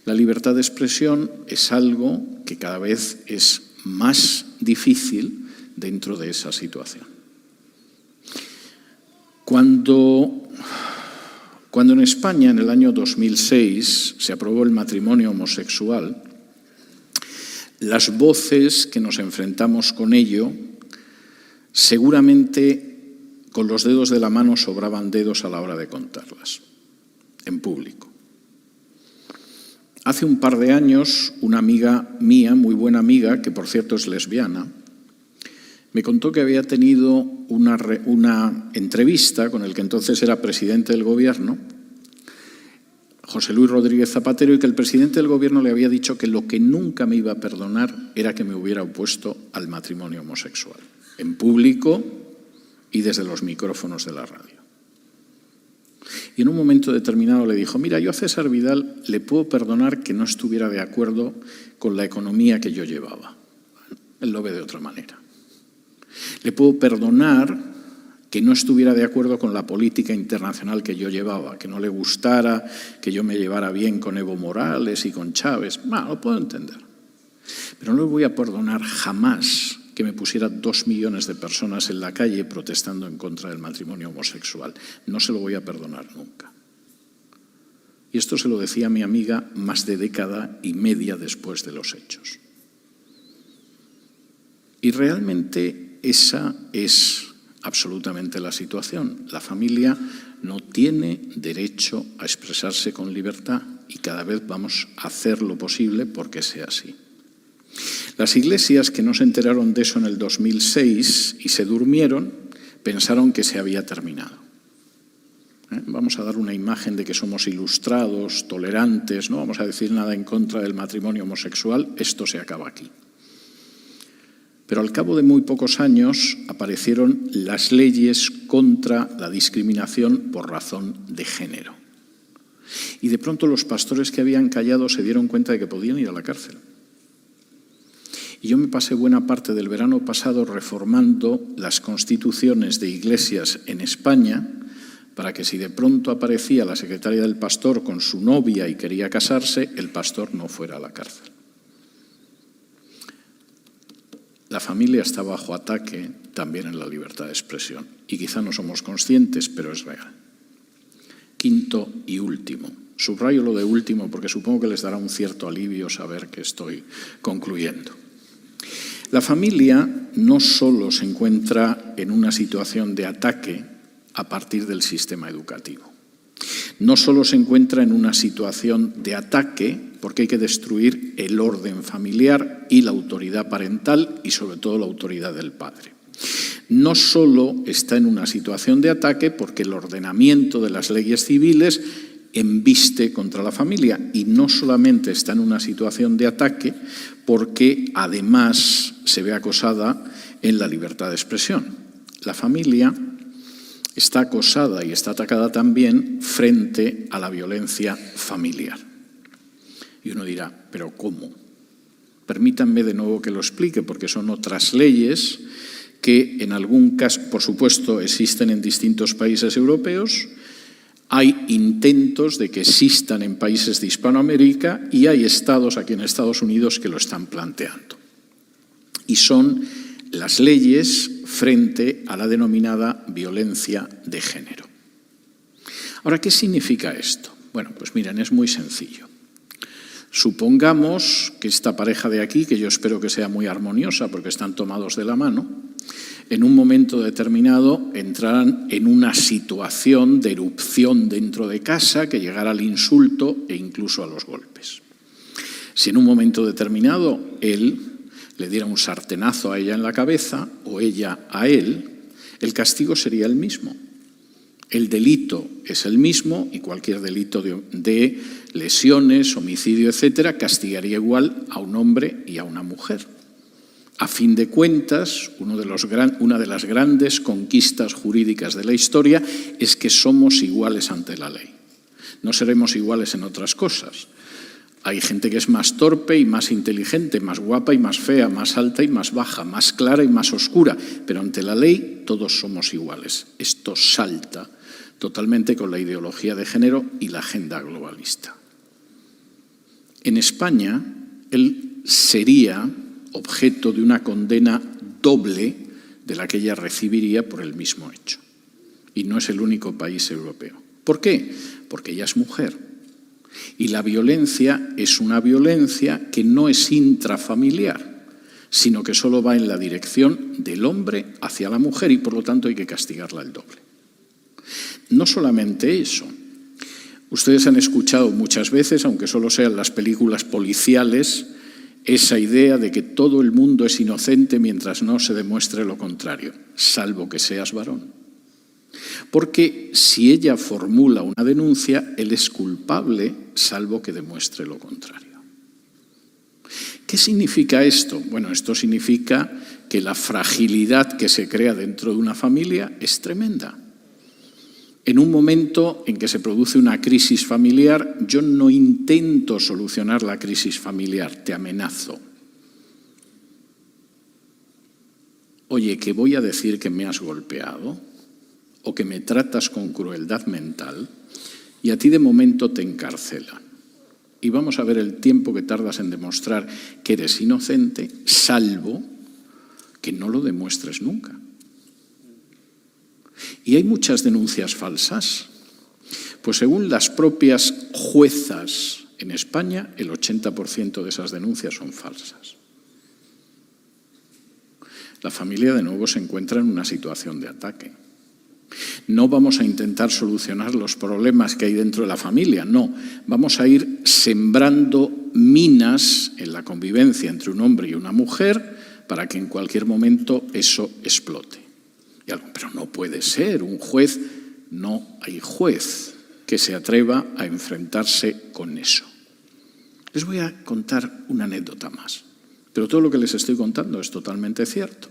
La libertad de expresión es algo que cada vez es más difícil dentro de esa situación. Cuando en España, en el año 2006, se aprobó el matrimonio homosexual, las voces que nos enfrentamos con ello, seguramente con los dedos de la mano sobraban dedos a la hora de contarlas, en público. Hace un par de años, una amiga mía, muy buena amiga, que por cierto es lesbiana, me contó que había tenido una entrevista con el que entonces era presidente del gobierno, José Luis Rodríguez Zapatero, y que el presidente del gobierno le había dicho que lo que nunca me iba a perdonar era que me hubiera opuesto al matrimonio homosexual, en público y desde los micrófonos de la radio. Y en un momento determinado le dijo: mira, yo a César Vidal le puedo perdonar que no estuviera de acuerdo con la economía que yo llevaba. Bueno, él lo ve de otra manera. Le puedo perdonar que no estuviera de acuerdo con la política internacional que yo llevaba, que no le gustara que yo me llevara bien con Evo Morales y con Chávez. Bueno, lo puedo entender. Pero no le voy a perdonar jamás que me pusiera 2 millones de personas en la calle protestando en contra del matrimonio homosexual. No se lo voy a perdonar nunca. Y esto se lo decía a mi amiga más de década y media después de los hechos. Y realmente esa es absolutamente la situación. La familia no tiene derecho a expresarse con libertad y cada vez vamos a hacer lo posible porque sea así. Las iglesias que no se enteraron de eso en el 2006 y se durmieron, pensaron que se había terminado. Vamos a dar una imagen de que somos ilustrados, tolerantes, no vamos a decir nada en contra del matrimonio homosexual, esto se acaba aquí. Pero al cabo de muy pocos años aparecieron las leyes contra la discriminación por razón de género. Y de pronto los pastores que habían callado se dieron cuenta de que podían ir a la cárcel. Y yo me pasé buena parte del verano pasado reformando las constituciones de iglesias en España para que si de pronto aparecía la secretaria del pastor con su novia y quería casarse, el pastor no fuera a la cárcel. La familia está bajo ataque también en la libertad de expresión y quizá no somos conscientes, pero es real. Quinto y último. Subrayo lo de último porque supongo que les dará un cierto alivio saber que estoy concluyendo. La familia no solo se encuentra en una situación de ataque a partir del sistema educativo. No solo se encuentra en una situación de ataque porque hay que destruir el orden familiar y la autoridad parental y sobre todo la autoridad del padre. No solo está en una situación de ataque porque el ordenamiento de las leyes civiles embiste contra la familia y no solamente está en una situación de ataque porque además se ve acosada en la libertad de expresión. La familia está acosada y está atacada también frente a la violencia familiar. Y uno dirá, ¿pero cómo? Permítanme de nuevo que lo explique, porque son otras leyes que en algún caso, por supuesto, existen en distintos países europeos, hay intentos de que existan en países de Hispanoamérica y hay estados aquí en Estados Unidos que lo están planteando. Y son las leyes frente a la denominada violencia de género. Ahora, ¿qué significa esto? Bueno, pues miren, es muy sencillo. Supongamos que esta pareja de aquí, que yo espero que sea muy armoniosa porque están tomados de la mano, en un momento determinado entraran en una situación de erupción dentro de casa que llegara al insulto e incluso a los golpes. Si en un momento determinado él le diera un sartenazo a ella en la cabeza o ella a él, el castigo sería el mismo. El delito es el mismo y cualquier delito de lesiones, homicidio, etcétera, castigaría igual a un hombre y a una mujer. A fin de cuentas, una de las grandes conquistas jurídicas de la historia es que somos iguales ante la ley. No seremos iguales en otras cosas. Hay gente que es más torpe y más inteligente, más guapa y más fea, más alta y más baja, más clara y más oscura, pero ante la ley todos somos iguales. Esto salta totalmente con la ideología de género y la agenda globalista. En España, él sería objeto de una condena doble de la que ella recibiría por el mismo hecho. Y no es el único país europeo. ¿Por qué? Porque ella es mujer. Y la violencia es una violencia que no es intrafamiliar, sino que solo va en la dirección del hombre hacia la mujer y por lo tanto hay que castigarla el doble. No solamente eso. Ustedes han escuchado muchas veces, aunque solo sean las películas policiales, esa idea de que todo el mundo es inocente mientras no se demuestre lo contrario, salvo que seas varón. Porque si ella formula una denuncia, él es culpable, salvo que demuestre lo contrario. ¿Qué significa esto? Bueno, esto significa que la fragilidad que se crea dentro de una familia es tremenda. En un momento en que se produce una crisis familiar, yo no intento solucionar la crisis familiar, te amenazo. Oye, que voy a decir que me has golpeado o que me tratas con crueldad mental y a ti de momento te encarcelan. Y vamos a ver el tiempo que tardas en demostrar que eres inocente, salvo que no lo demuestres nunca. ¿Y hay muchas denuncias falsas? Pues según las propias juezas en España, el 80% de esas denuncias son falsas. La familia de nuevo se encuentra en una situación de ataque. No vamos a intentar solucionar los problemas que hay dentro de la familia, no. Vamos a ir sembrando minas en la convivencia entre un hombre y una mujer para que en cualquier momento eso explote. Pero no puede puede ser un juez, no hay juez que se atreva a enfrentarse con eso. Les voy a contar una anécdota más, pero todo lo que les estoy contando es totalmente cierto.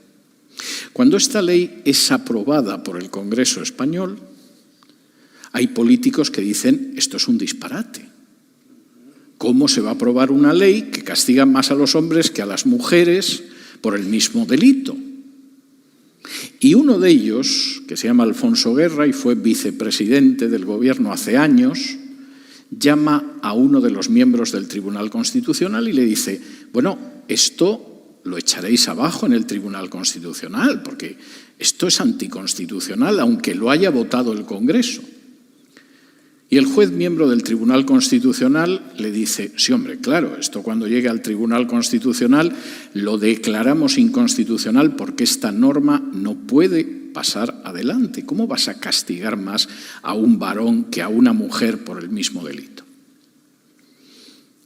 Cuando esta ley es aprobada por el Congreso español, hay políticos que dicen, esto es un disparate. ¿Cómo se va a aprobar una ley que castiga más a los hombres que a las mujeres por el mismo delito? Y uno de ellos, que se llama Alfonso Guerra y fue vicepresidente del gobierno hace años, llama a uno de los miembros del Tribunal Constitucional y le dice, bueno, esto lo echaréis abajo en el Tribunal Constitucional, porque esto es anticonstitucional, aunque lo haya votado el Congreso. Y el juez miembro del Tribunal Constitucional le dice, sí, hombre, claro, esto cuando llegue al Tribunal Constitucional lo declaramos inconstitucional porque esta norma no puede pasar adelante. ¿Cómo vas a castigar más a un varón que a una mujer por el mismo delito?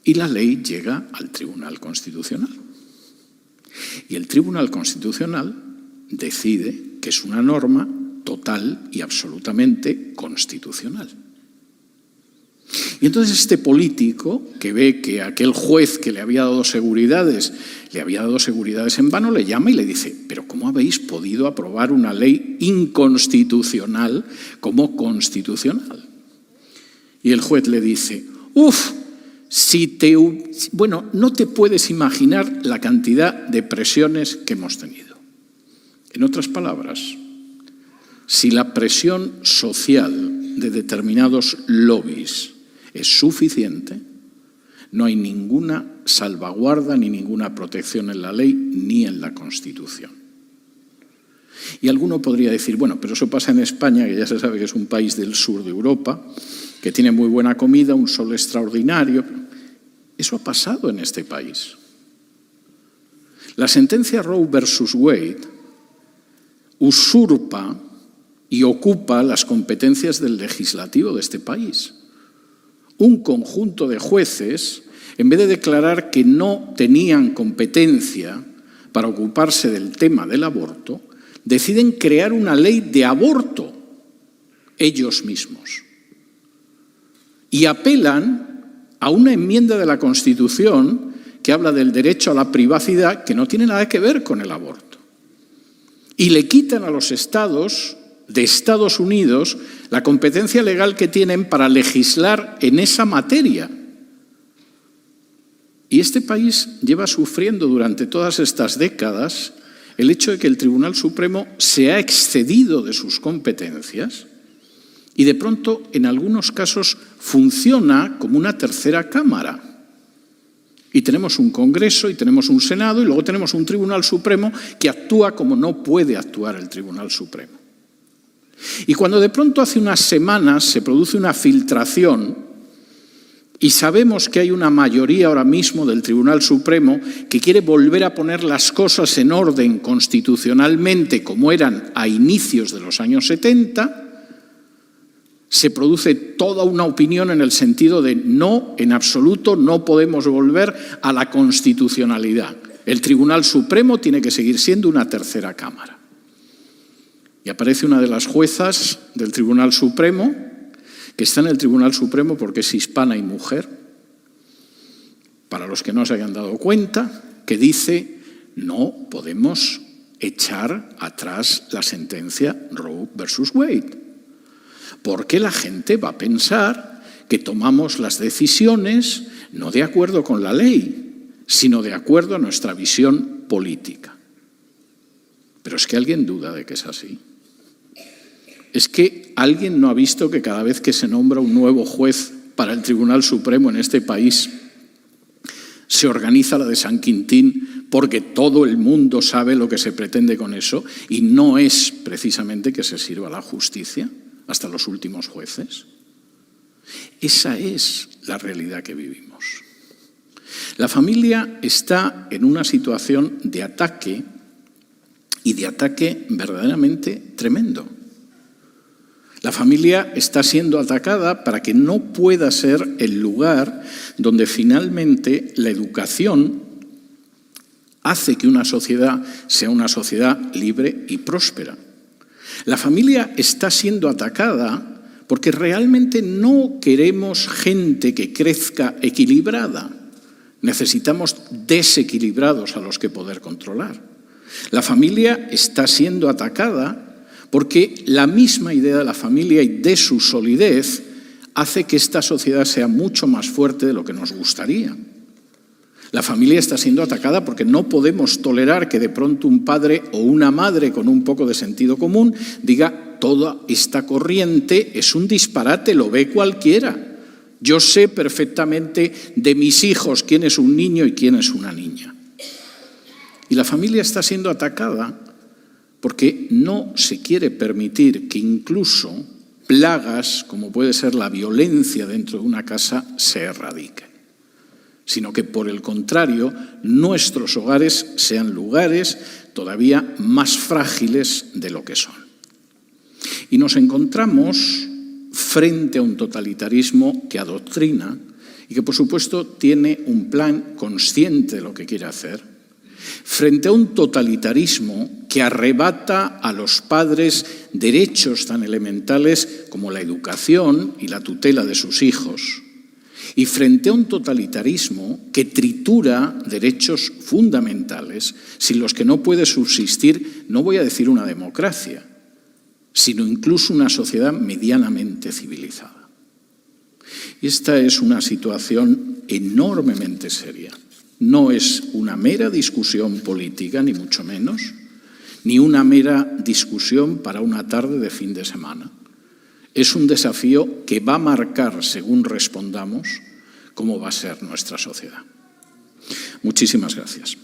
Y la ley llega al Tribunal Constitucional. Y el Tribunal Constitucional decide que es una norma total y absolutamente constitucional. Y entonces este político, que ve que aquel juez que le había dado seguridades en vano, le llama y le dice, pero ¿cómo habéis podido aprobar una ley inconstitucional como constitucional? Y el juez le dice, no te puedes imaginar la cantidad de presiones que hemos tenido. En otras palabras, si la presión social de determinados lobbies es suficiente, no hay ninguna salvaguarda ni ninguna protección en la ley ni en la Constitución. Y alguno podría decir, bueno, pero eso pasa en España, que ya se sabe que es un país del sur de Europa, que tiene muy buena comida, un sol extraordinario. Eso ha pasado en este país. La sentencia Roe versus Wade usurpa y ocupa las competencias del legislativo de este país. Un conjunto de jueces, en vez de declarar que no tenían competencia para ocuparse del tema del aborto, deciden crear una ley de aborto ellos mismos. Y apelan a una enmienda de la Constitución que habla del derecho a la privacidad que no tiene nada que ver con el aborto. Y le quitan a los estados de Estados Unidos la competencia legal que tienen para legislar en esa materia. Y este país lleva sufriendo durante todas estas décadas el hecho de que el Tribunal Supremo se ha excedido de sus competencias y de pronto, en algunos casos, funciona como una tercera cámara. Y tenemos un Congreso y tenemos un Senado y luego tenemos un Tribunal Supremo que actúa como no puede actuar el Tribunal Supremo. Y cuando de pronto hace unas semanas se produce una filtración y sabemos que hay una mayoría ahora mismo del Tribunal Supremo que quiere volver a poner las cosas en orden constitucionalmente como eran a inicios de los años 70, se produce toda una opinión en el sentido de no, en absoluto, no podemos volver a la constitucionalidad. El Tribunal Supremo tiene que seguir siendo una tercera cámara. Y aparece una de las juezas del Tribunal Supremo, que está en el Tribunal Supremo porque es hispana y mujer, para los que no se hayan dado cuenta, que dice, no podemos echar atrás la sentencia Roe versus Wade, porque la gente va a pensar que tomamos las decisiones no de acuerdo con la ley, sino de acuerdo a nuestra visión política. Pero es que alguien duda de que es así. ¿Es que alguien no ha visto que cada vez que se nombra un nuevo juez para el Tribunal Supremo en este país se organiza la de San Quintín porque todo el mundo sabe lo que se pretende con eso y no es precisamente que se sirva la justicia hasta los últimos jueces? Esa es la realidad que vivimos. La familia está en una situación de ataque y de ataque verdaderamente tremendo. La familia está siendo atacada para que no pueda ser el lugar donde finalmente la educación hace que una sociedad sea una sociedad libre y próspera. La familia está siendo atacada porque realmente no queremos gente que crezca equilibrada. Necesitamos desequilibrados a los que poder controlar. La familia está siendo atacada porque la misma idea de la familia y de su solidez hace que esta sociedad sea mucho más fuerte de lo que nos gustaría. La familia está siendo atacada porque no podemos tolerar que de pronto un padre o una madre con un poco de sentido común diga: toda esta corriente es un disparate, lo ve cualquiera. Yo sé perfectamente de mis hijos quién es un niño y quién es una niña. Y la familia está siendo atacada porque no se quiere permitir que incluso plagas, como puede ser la violencia dentro de una casa, se erradiquen, sino que por el contrario, nuestros hogares sean lugares todavía más frágiles de lo que son. Y nos encontramos frente a un totalitarismo que adoctrina y que, por supuesto, tiene un plan consciente de lo que quiere hacer, frente a un totalitarismo que arrebata a los padres derechos tan elementales como la educación y la tutela de sus hijos, y frente a un totalitarismo que tritura derechos fundamentales sin los que no puede subsistir, no voy a decir una democracia, sino incluso una sociedad medianamente civilizada. Y esta es una situación enormemente seria. No es una mera discusión política, ni mucho menos, ni una mera discusión para una tarde de fin de semana. Es un desafío que va a marcar, según respondamos, cómo va a ser nuestra sociedad. Muchísimas gracias.